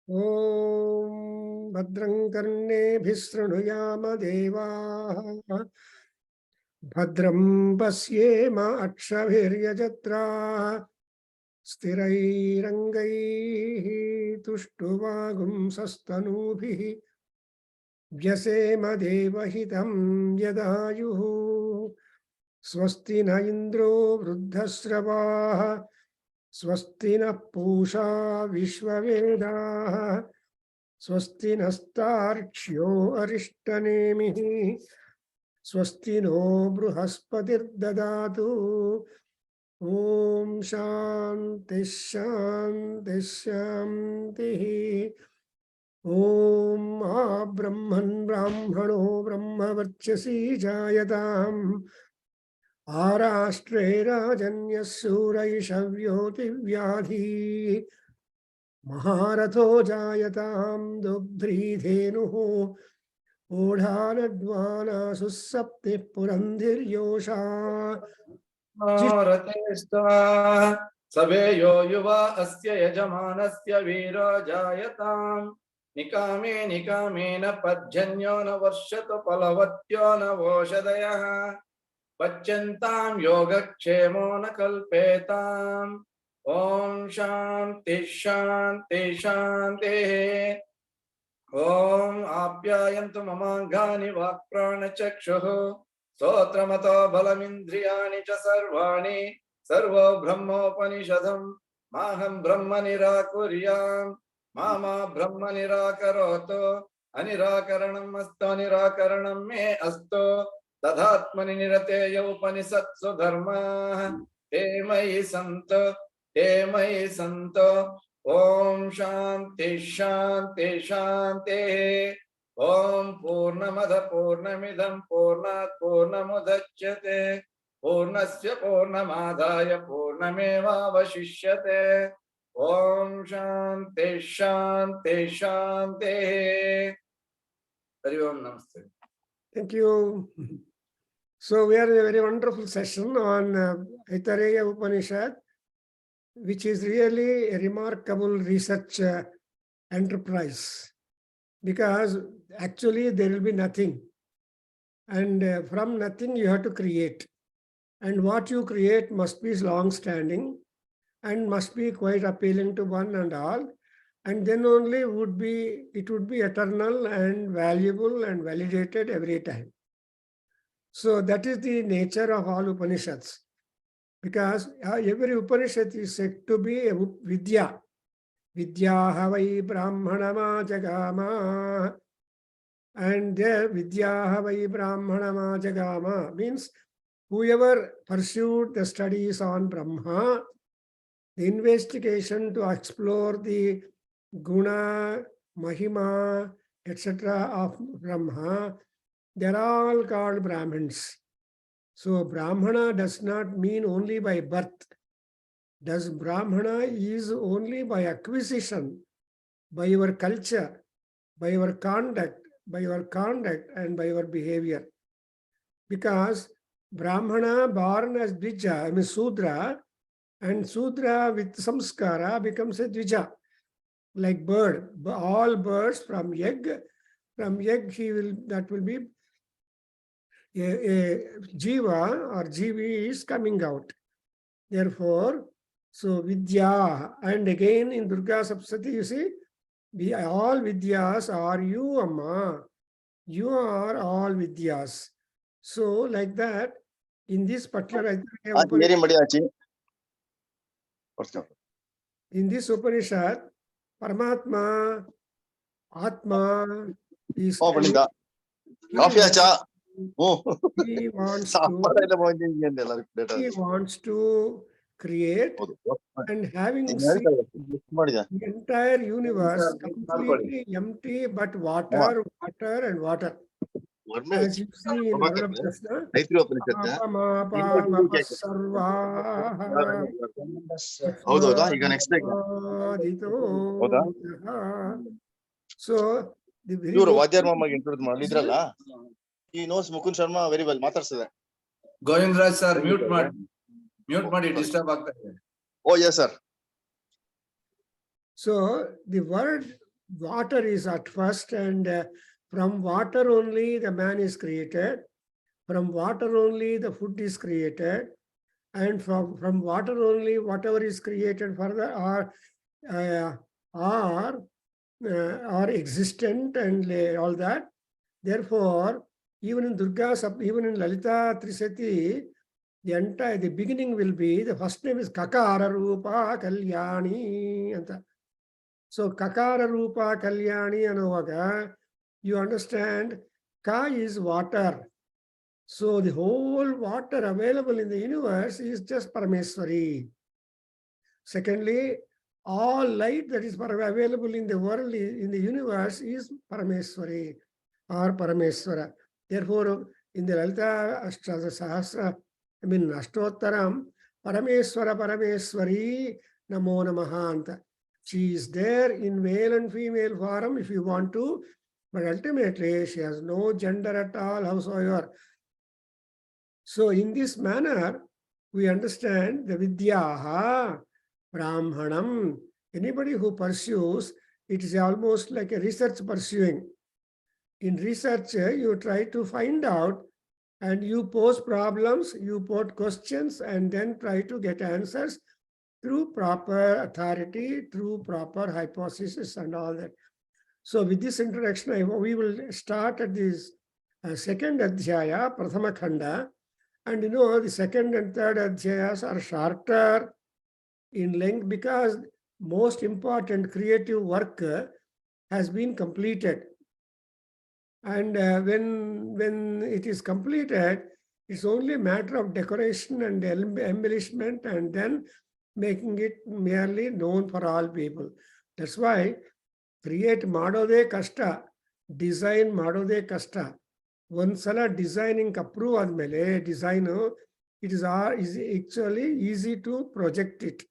Om Bhadram Karnebhih Shrunuyama Devaah Bhadram Pasyema Akshabhiryajatra Sthirairangai Tushtuvagum Sastanubhi Vyasema Devahitam Yadayuhu Swasti na Indro Vruddhasravaah Swasti na Pusha Vishwavedaah Swasti nastarcchyo Arishtanemihi Swasti no Bruhaspatir Dadatu Om Shanti Shanti Shanti Om Brahman Brahmano Brahmavarchasi Jayatam Arashtre Rajanyasuraishavyoti Vyadhi Maharatho Jayatam Dugdridhenuhu Odhanadvana Susapti Purandiryosha Maratesta Sabeyo Yuva Asya Yajamanasya Vira Jayatam Nikame Nikamena Padjanyo na Varshato Palavatyo na Voshadayaha Pachantam Yogakshemo na Kalpetam Om Shanti Shanti Shanti Om Apyayantu Mamangani Vakprana Chakshuhu Sotramato Balamindriyani cha Sarvani Sarvo Brahmopanishadam Maham Brahma Nirakuryam Mama Brahma Nirakaroto Anirakaranam Asto Nirakaranam Me Asto Tadhatmani Nirateya Upanisatsu Dharma Te Mai Santo Om Shanti Shanti Shanti Om Purnamada Purnamidam Purnat Purnamudachyate Purnasya Purnamadaya Purnameva Vashishyate Om Shanti Shanti Shanti Hari Om Namaste. Thank you. So we are in a very wonderful session on Aitareya Upanishad, which is really a remarkable research enterprise, because actually there will be nothing, and from nothing you have to create, and what you create must be long-standing and must be quite appealing to one and all, and then only it would be eternal and valuable and validated every time. So that is the nature of all Upanishads, because every Upanishad is said to be a Vidya. Vidya havai brahmanama jagama. And there Vidya havai brahmanama jagama means whoever pursued the studies on Brahma, the investigation to explore the guna, mahima, etc. of Brahma, they are all called Brahmins. So Brahmana does not mean only by birth. Does Brahmana is only by acquisition, by your culture, by your conduct, and by your behavior. Because Brahmana born as Dvija, Sudra, and Sudra with samskara becomes a Dvija, like bird. All birds from egg that will be a jiva or jivi is coming out. Therefore, so Vidya, and again in Durga Sapsati, you see, all Vidyas are you, Amma. You are all Vidyas. So, like that, in this particular in this Upanishad, Paramatma, Atma is he wants to create, and having seen the entire universe completely empty, but water. As you see in Varuna Prasna, so the very he knows Mukund Sharma very well. Govindra sir, mute madi, disturb aagta hai. Oh yes, sir. So the word water is at first, and from water only the man is created. From water only the food is created. And from water only whatever is created further are existent and all that. Therefore, even in Durga, even in Lalita Trisati, the beginning will be, the first name is Kakara Rupa Kalyani. So Kakara Rupa Kalyani Anavaga, you understand, Ka is water. So the whole water available in the universe is just Parameswari. Secondly, all light that is available in the world, in the universe, is Parameswari or Parameswara. Therefore, in the Lalita Sahasra, Ashtottaram, Parameswara Parameswari Namo Namaha. She is there in male and female form if you want to, but ultimately she has no gender at all, howsoever. So in this manner, we understand the Vidyaha, Brahmanam. Anybody who pursues, it is almost like a research pursuing. In research, you try to find out and you pose problems, you put questions, and then try to get answers through proper authority, through proper hypothesis and all that. So with this introduction, we will start at this second Adhyaya, Prathama Khanda. And you know, the second and third Adhyayas are shorter in length because most important creative work has been completed. And when it is completed, it's only a matter of decoration and embellishment and then making it merely known for all people. That's why create Madode Kasta, design Madode Kasta. Ondsala designing approve admele design, it is actually easy to project it.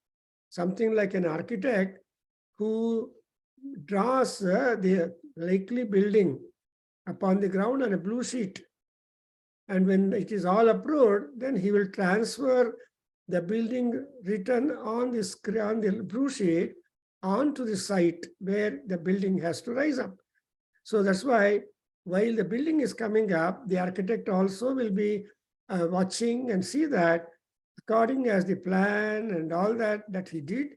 Something like an architect who draws the likely building upon the ground on a blue sheet. And when it is all approved, then he will transfer the building written on the blue sheet onto the site where the building has to rise up. So that's why while the building is coming up, the architect also will be watching and see that according as the plan and all that he did.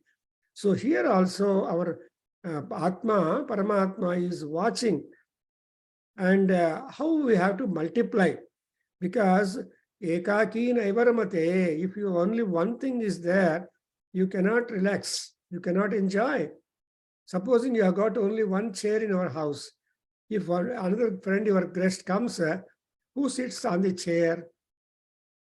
So here also our Atma, Paramatma is watching and how we have to multiply, because ekaki naivaramate, if you only one thing is there, you cannot relax, you cannot enjoy. Supposing you have got only one chair in our house, if another friend, your guest comes, who sits on the chair?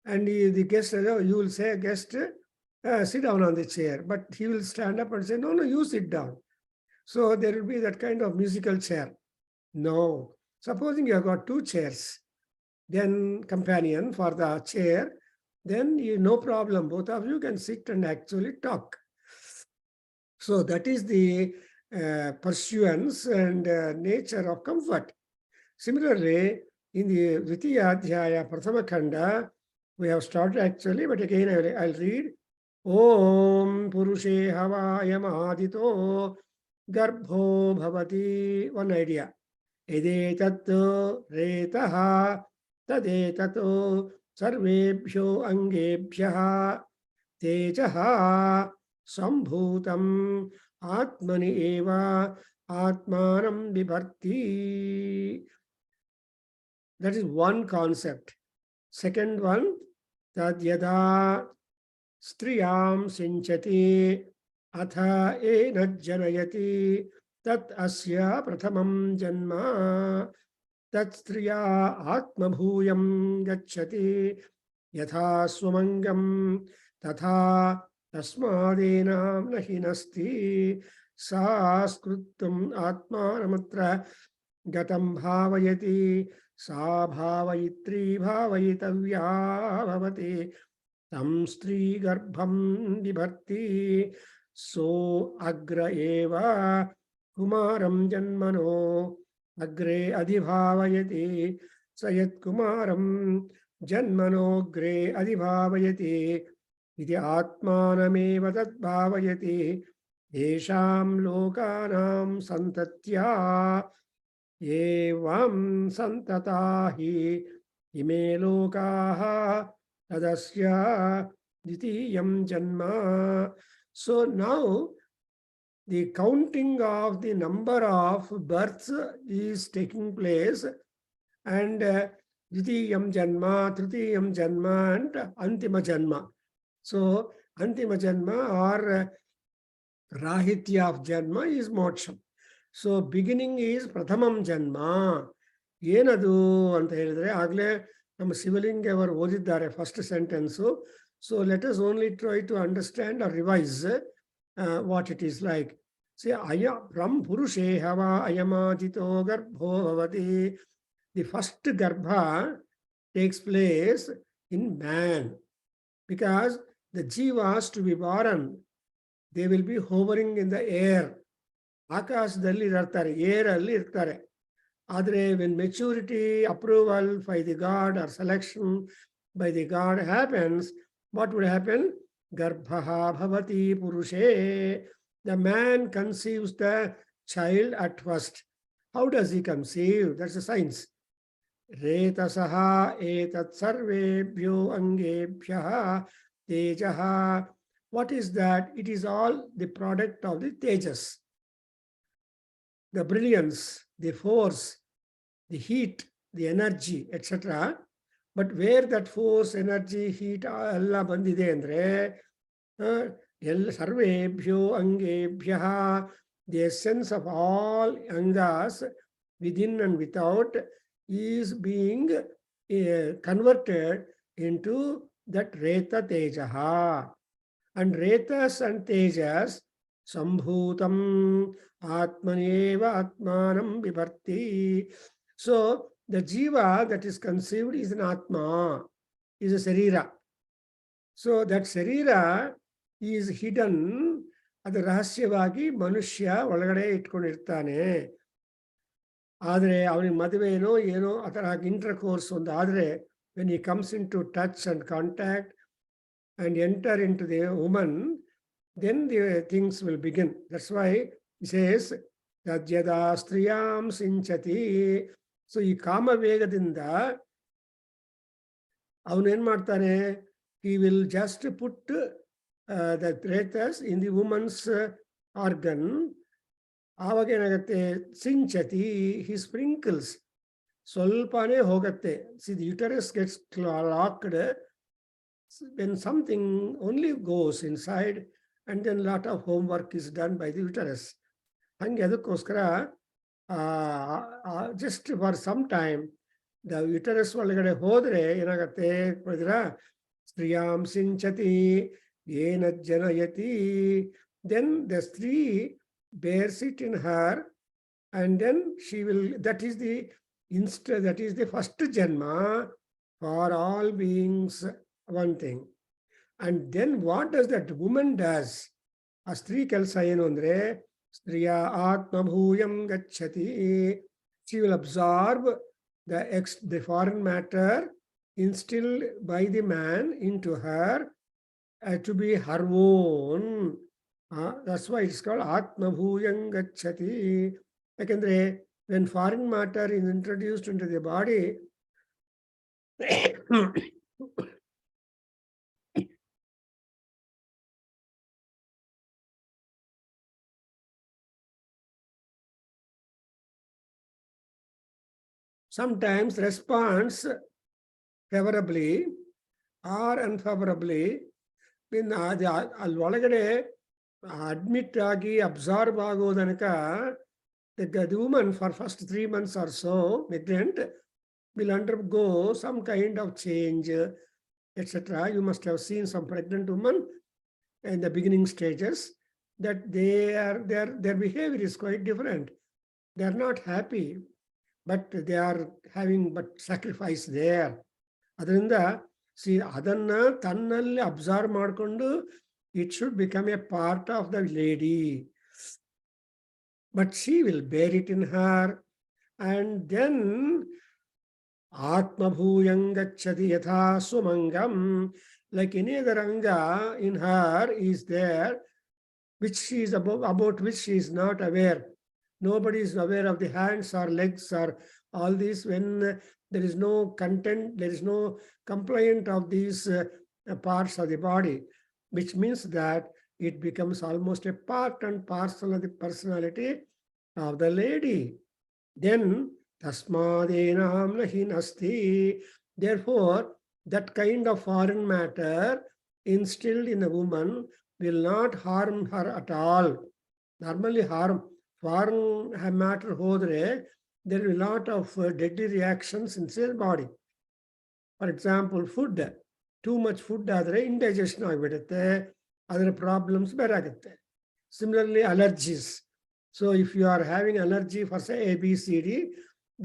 And the guest, you will say, guest, sit down on the chair. But he will stand up and say, no, you sit down. So there will be that kind of musical chair. No. Supposing you have got two chairs, then companion for the chair, then no problem. Both of you can sit and actually talk. So that is the pursuance and nature of comfort. Similarly, in the Dvitiya Adhyaya Prathama Khanda, we have started actually, but again I'll read. Om Purushe Havayam Adito Garbho Bhavati. One idea. Edetat Retaha Tadetat Sarvebhyo Angebhyaha Tejaha Sambhutam Atmani Eva Atmanam Vibharti. That is one concept. Second one, Tadyada Striyam Sinchati Atha Ena Janayati Tat Asya Prathamam Janma Tat Striya Atmabhuyam Gacchati Yatha Swamangam Tatha Tasmadenam Nahinasti Saskrutam Atmanamatra Gatam Bhavayati Sa Bhavayitri Bhavayitavya Bhavati Tam Stri Garbham Vibharti So Agra Eva Kumaram Janmano Agre Adhibhavayati Sayat Kumaram Janmano Gre Adhibhavayati Iti Atmanameva Tat Bhavayati Yesham lokanam santatya evam santatahi ime lokaha tadasya ditiyam janma. So now the counting of the number of births is taking place, and Ditiyam Janma, Tritiyam Janma, and Antima Janma. So Antima Janma or Rahitya of Janma is Moksha. So beginning is Prathamam Janma. Yenadu anta helidre agle ನಮ್ಮ ಶಿವಲಿಂಗ ಅವರು ಓದಿದ್ದಾರೆ first sentence. So let us only try to understand or revise what it is like. See from ಪುರುಷೇ ಹವ ಅಯಮಾಜಿತೋ ಗರ್ಭೋ ಭವತಿ. The first garbha takes place in man, because the jivas to be born, they will be hovering in the air. ಆಕಾಶದಲ್ಲಿ ಇರ್ತಾರೆ, air ಅಲ್ಲಿ ಇರ್ತಾರೆ. ಆದರೆ when maturity, approval by the God or selection by the God happens, what would happen? Garbhaha bhavati purushe. The man conceives the child at first. How does he conceive? That's a science. Retasaha etat sarvebhyo angebhyaha tejaha. What is that? It is all the product of the tejas, the brilliance, the force, the heat, the energy, etc. But where that force, energy, heat, alla bandide andre, sarvebhyo angebhyaha, the essence of all angas within and without is being converted into that Reta Tejaha. And Retas and Tejas Sambhutam Atmaneva Atmanam Vibharti. So the Jiva that is conceived is an Atma, is a Sarira. So that Sarira is hidden. ಅದು ರಹಸ್ಯವಾಗಿ ಮನುಷ್ಯ ಒಳಗಡೆ ಇಟ್ಕೊಂಡಿರ್ತಾನೆ. ಆದರೆ ಅವನಿಗೆ ಮದುವೆನೋ ಏನೋ ಆ ಥರ inter course ಒಂದು ಆದರೆ, when he comes into touch and contact and enter into the woman, then the things will begin. That's why he says Tadyada Striyam Sinchati. So ಈ ಕಾಮವೇಗದಿಂದ ಅವನೇನ್ ಮಾಡ್ತಾನೆ? He will just put the Retas in the woman's organ. ಆವಾಗ ಏನಾಗುತ್ತೆ? ಸಿಂಚತಿ, he sprinkles. ಸ್ವಲ್ಪನೇ ಹೋಗುತ್ತೆ. See, the uterus gets locked when something only goes inside, and then a lot of homework is done by the uterus. ಹಂಗೆ ಅದಕ್ಕೋಸ್ಕರ just for some time the uterus ಒಳಗಡೆ ಹೋದ್ರೆ ಏನಾಗತ್ತೆ ನೋಡಿದ್ರಾ? ಸ್ತ್ರೀಯಾಂ ಸಿಂಚತಿ ಏನ ಜನಯತಿ. Then the stree bears it in her, and then she will, that is the first janma for all beings, one thing. And then what does that woman does? A stree kelsa enu andre, striya atma bhuyam gacchati. She will absorb the foreign matter instilled by the man into her to be her own. That's why it's called Atma Bhuyam Gacchati. Yakandre, when foreign matter is introduced into the body, sometimes responds favorably or unfavorably. ಅಲ್ಲಿ ಒಳಗಡೆ admit ಆಗಿ absorb ಆಗೋ ತನಕ the woman for first 3 months or so, migrant, will undergo some kind of change, etc. You must have seen some pregnant women in the beginning stages, that their behavior is quite different. They are not happy, but they are having but sacrifice there. ಅದರಿಂದ ಅದನ್ನ ತನ್ನಲ್ಲಿ observe ಮಾಡಿಕೊಂಡು it should become a part of the lady. But she will bear it in her, and then Atma Bhuyam Gacchati Yatha Sumangam, like any other anga in her is there. which she is about which she is not aware. Nobody is aware of the hands or legs or all these. When there is no content, there is no compliant of these parts of the body, which means that it becomes almost a part and parcel of the personality of the lady. Then tasmadenam nahi nasti. Therefore, that kind of foreign matter instilled in a woman will not harm her at all. Normally harm foreign matter hodre, there will be a lot of deadly reactions inside the body. For example, food. Too much food ಆದರೆ indigestion ಆಗಿಬಿಡುತ್ತೆ, ಅದರ problems ಬೇರಾಗುತ್ತೆ. Similarly, allergies. So if you are having allergy for say ABCD,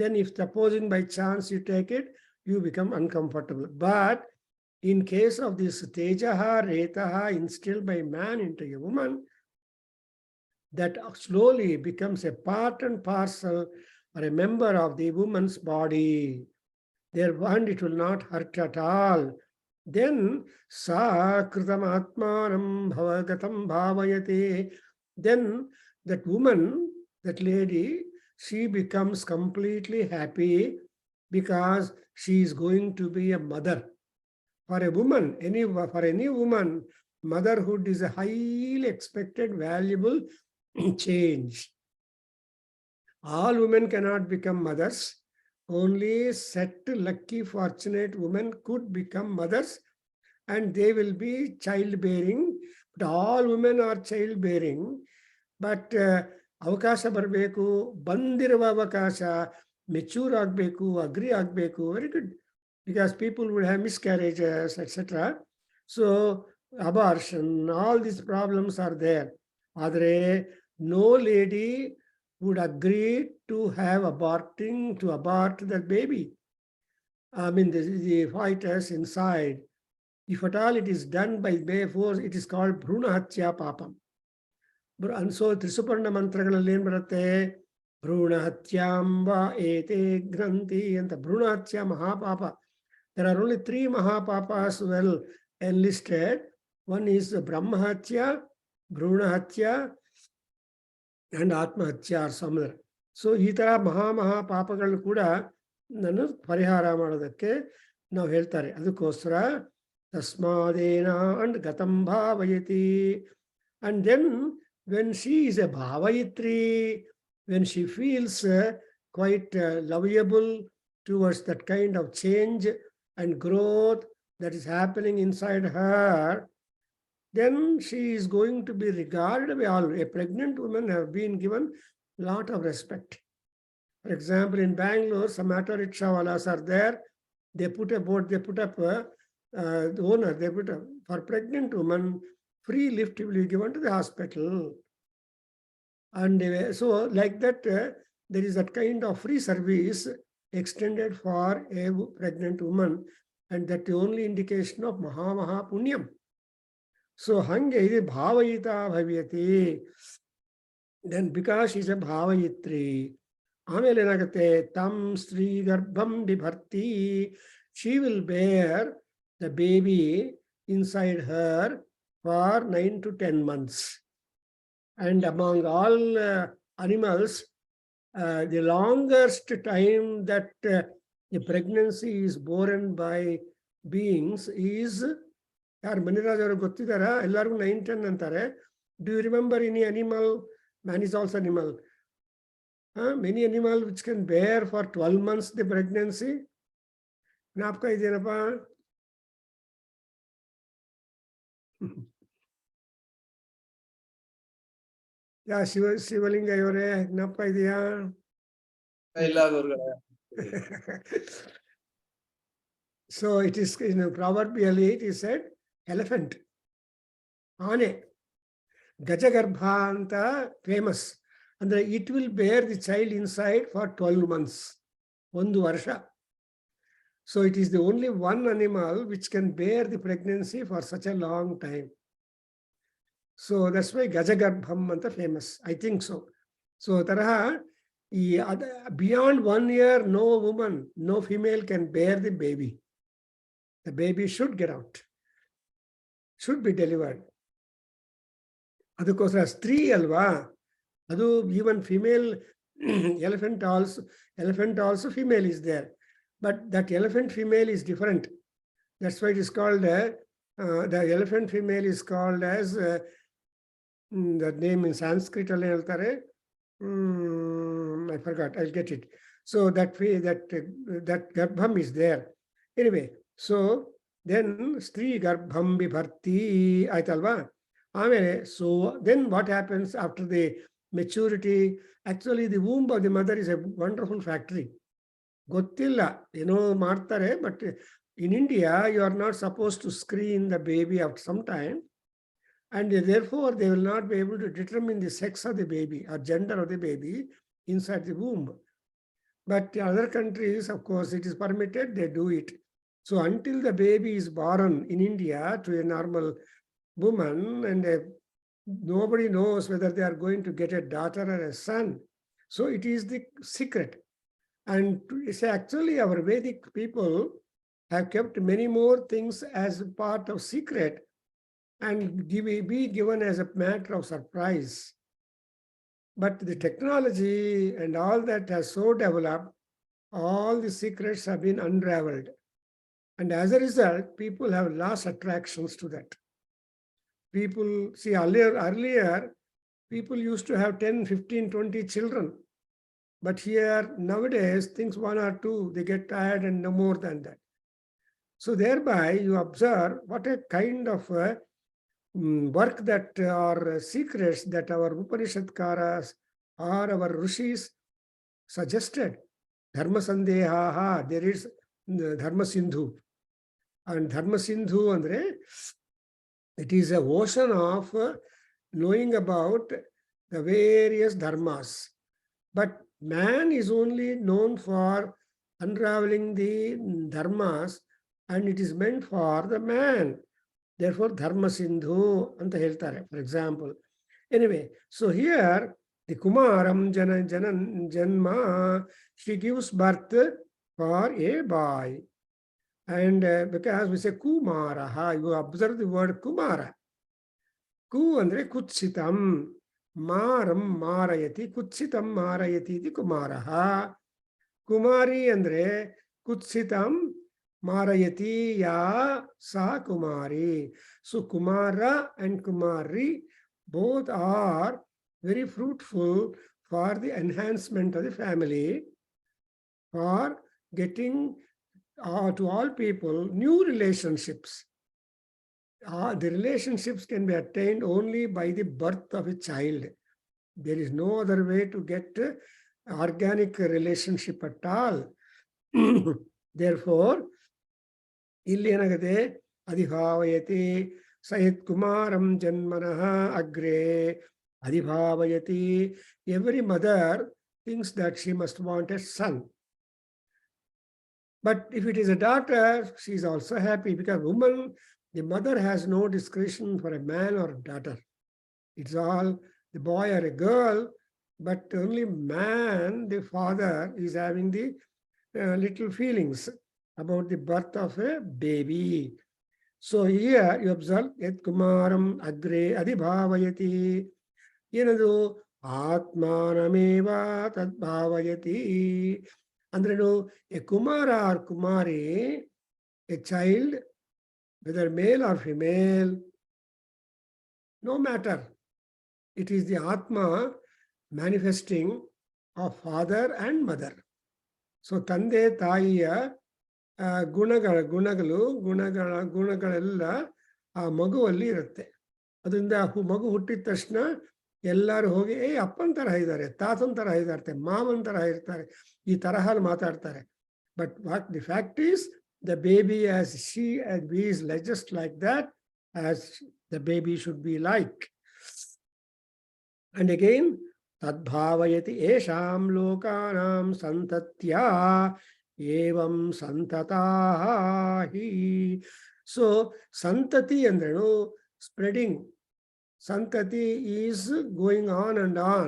then if supposing by chance you take it, you become uncomfortable. But in case of this tejaha, retaha instilled by man into a woman, that slowly becomes a part and parcel or a member of the woman's body. Therefore, it will not hurt at all. Then sa kritam atmanam bhavagatam bhavayate. Then that woman, that lady, she becomes completely happy because she is going to be a mother. For a woman, for any woman, motherhood is a highly expected, valuable change. All women cannot become mothers. Only set lucky, fortunate women could become mothers, and they will be childbearing. But all women are childbearing. But avakasha barbeku, bandiruva avakasha, mature agbeku, agree agbeku, very good. Because people would have miscarriages, etc. So abortion, all these problems are there. Adre, no lady would agree to have abort that baby. I mean, the fetus inside. If at all it is done by force, it is called bhrunahatya papam. And so Trisuparna mantragalali ಏನು ಬರುತ್ತೆ? ಭ್ರೂಣಹತ್ಯಾಂಬ ಏತೆ ಗ್ರಂಥಿ ಅಂತ. ಭ್ರೂಣಹತ್ಯ ಮಹಾಪಾಪ. There are only 3 mahapapas well enlisted. One is brahmahatya, bhrunahatya, and atmahatya or similar. So ಈ ತರ ಮಹಾಪಾಪಗಳು ಕೂಡ ನಾನು ಪರಿಹಾರ ಮಾಡೋದಕ್ಕೆ ನಾವು ಹೇಳ್ತಾರೆ. ಅದಕ್ಕೋಸ್ಕರ ತಸ್ಮಾದೇನ and gatam bhavayati. And then when she is a bhavayitri, when she feels quite lovable towards that kind of change and growth that is happening inside her, then she is going to be regarded by all. A pregnant woman have been given a lot of respect. For example, in Bengaluru, some auto rickshawalas are there. They put up the owner, they put up, for pregnant woman, free lift will be given to the hospital. And so like that, there is that kind of free service extended for a pregnant woman, and that the only indication of maha punyam. So hange ide bhavayita bhavyati. Then because she is a bhavayitri, amele enagate tam stri garbham bibharti, she will bear the baby inside her for 9 to 10 months. And among all animals, the longest time that the pregnancy is borne by beings is, ಯಾರು ಮಣಿರಾಜ್ ಅವರು ಗೊತ್ತಿದಾರ? ಎಲ್ಲರಿಗೂ 9-10 ಅಂತಾರೆ. Do you remember any animal? Man is also animal. Many animal which can bear for 12 months the pregnancy. ಜ್ಞಾಪಕ ಇದೆಯೇನಪ್ಪ? ಯಾ ಶಿವಲಿಂಗ ಇವರೇ, ಜ್ಞಾಪಕ ಇದೆಯಾ? ಇಲ್ಲ ಗುರುಗಳೇ. So it is in proverbially it is said elephant, ane, gajagarbha anta famous. And it will bear the child inside for 12 months, 1 varsha. So it is the only one animal which can bear the pregnancy for such a long time. So that's why gajagarbham anta famous, I think so. So taraha beyond 1 year, no woman, no female can bear the baby. The baby should get out, should be delivered. ಅದಕ್ಕೋಸ್ಕರ ಸ್ತ್ರೀ ಅಲ್ವಾ, ಅದು even female elephant also female is there, but that elephant female is different. That's why it is called the elephant female is called as the name in Sanskrit ಅಲ್ಲಿ ಹೇಳ್ತಾರೆ, I forgot, I'll get it. So that garbham is there. Anyway, so then stri garbham bibharti ಆಯ್ತಲ್ವಾ. ಆಮೇಲೆ so then what happens after the maturity? Actually the womb of the mother is a wonderful factory. ಗೊತ್ತಿಲ್ಲ, ಏನೋ ಮಾಡ್ತಾರೆ, but in India you are not supposed to screen the baby after some time, and therefore they will not be able to determine the sex of the baby or gender of the baby inside the womb. But in other countries, of course, it is permitted, they do it. So until the baby is born in India to a normal woman, and nobody knows whether they are going to get a daughter or a son. So it is the secret. And it's actually our Vedic people have kept many more things as part of secret and be given as a matter of surprise. But the technology and all that has so developed, all the secrets have been unraveled. And as a result, people have lost attractions to that. People, see, earlier people used to have 10, 15, 20 children. But here, nowadays, things 1 or 2, they get tired and no more than that. So thereby, you observe what a kind of work that are secrets that our Upanishadkaras or our Rishis suggested. Dharma Sandehaha, there is Dharma Sindhu. And Dharma Sindhu, andre, it is a ocean of knowing about the various dharmas. But man is only known for unraveling the dharmas, and it is meant for the man. Therefore, Dharma Sindhu anta heltare, for example. Anyway, so here the Kumaram Janma, she gives birth for a boy. And because we say Kumaraha, you observe the word Kumara. Ku andre kutsitam, maram marayati, kutsitam marayati iti Kumaraha. Kumari andre kutsitam marayati ya sa Kumari. So Kumara and Kumari both are very fruitful for the enhancement of the family, for getting to all people new relationships. The relationships can be attained only by the birth of a child. There is no other way to get organic relationship at all. Therefore, illi enagade adhibhavayati sayat kumaram janmanaha agre adhibhavayati. Every mother thinks that she must want a son. But if it is a daughter, she is also happy, because woman, the mother has no discretion for a man or a daughter. It's all the boy or a girl, but only man, the father, is having the little feelings about the birth of a baby. So here you observe, Yat Kumaram Agre Adhibhavayati. Yenadu Atmanameva Tadbhavayati. Andrenu, a Kumara or Kumari, a child, whether male or female, no matter. It is the Atma manifesting of father and mother. So Tande Taiya ಗುಣಗಳೆಲ್ಲ ಆ ಮಗುವಲ್ಲಿ ಇರುತ್ತೆ. ಅದರಿಂದ ಮಗು ಹುಟ್ಟಿದ ತಕ್ಷಣ ಎಲ್ಲರೂ ಹೋಗಿ ಅಪ್ಪನ ತರ ಇದ್ದಾರೆ, ತಾತನ ತರ ಇದ್ದಾರೆ, ಮಾವನ ತರ ಇರ್ತಾರೆ, ಈ ತರಹ ಮಾತಾಡ್ತಾರೆ. But what the fact is, the baby as she as be is just like that as the baby should be like. And again ತದ್ಭಾವಯತಿ ಏಷಾಂ ಲೋಕಾನಾಂ ಸಂತತ್ಯಾ ಏವಂ ಸಂತತಾಹಿ. ಸೊ ಸಂತತಿ ಅಂದ್ರೇನು? Spreading. Santati is going on and on.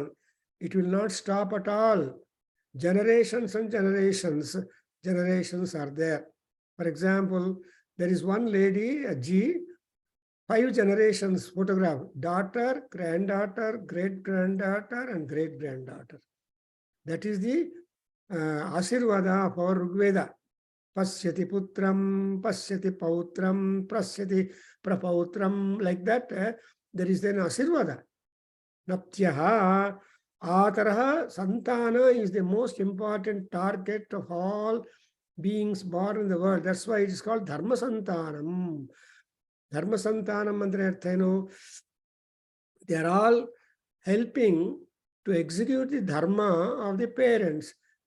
It will not stop at all. Generations and generations are there. For example, there is one lady, a G, 5 generations photograph: daughter, granddaughter, great-granddaughter, and great-granddaughter. That is the Asirvada for Rigveda. Pasyati putram, pasyati pautram, prasyati prapautram. Like that, there is an Asirvada. Naptyaha, Ataraha, Santana is the most important target of all beings born in the world. That's why it is called Dharma Santanam. Dharma Santanam andre artheno. They are all helping to execute the dharma of the parents,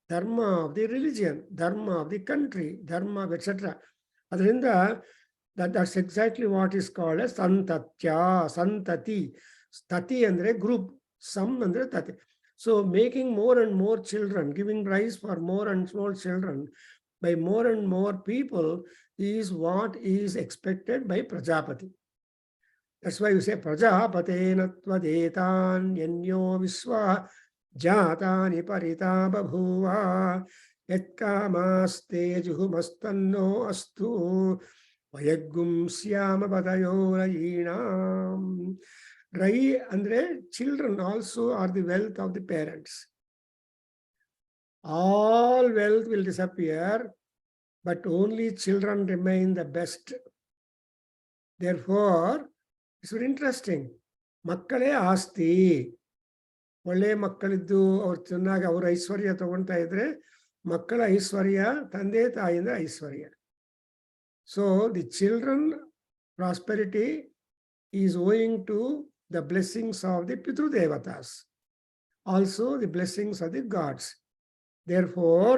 dharma of the religion, dharma of the country, dharma, etc. Adrinda, that's exactly what is called as santatya, santati. Stati andre group, sam andre tati. So making more and more children, giving rise for more and more children by more and more people is what is expected by Prajapati. That's why you say Prajapatena tvadetan yanyo visva jatani parita babhuva yatkamaste juhumastanno astu vayagum syama padayo rayinam. Rai andre children also are the wealth of the parents. All wealth will disappear, but only children remain the best. Therefore, it's very interesting. Makkale asti. ಒಳ್ಳೆ ಮಕ್ಕಳಿದ್ದು ಅವ್ರು ಚೆನ್ನಾಗಿ ಅವ್ರ ಐಶ್ವರ್ಯ ತಗೊಳ್ತಾ ಇದ್ರೆ ಮಕ್ಕಳ ಐಶ್ವರ್ಯ ತಂದೆ ತಾಯಿಯಿಂದ ಐಶ್ವರ್ಯ. So the children prosperity is owing to the blessings of the Pitru Devatas, also the blessings of the gods. Therefore,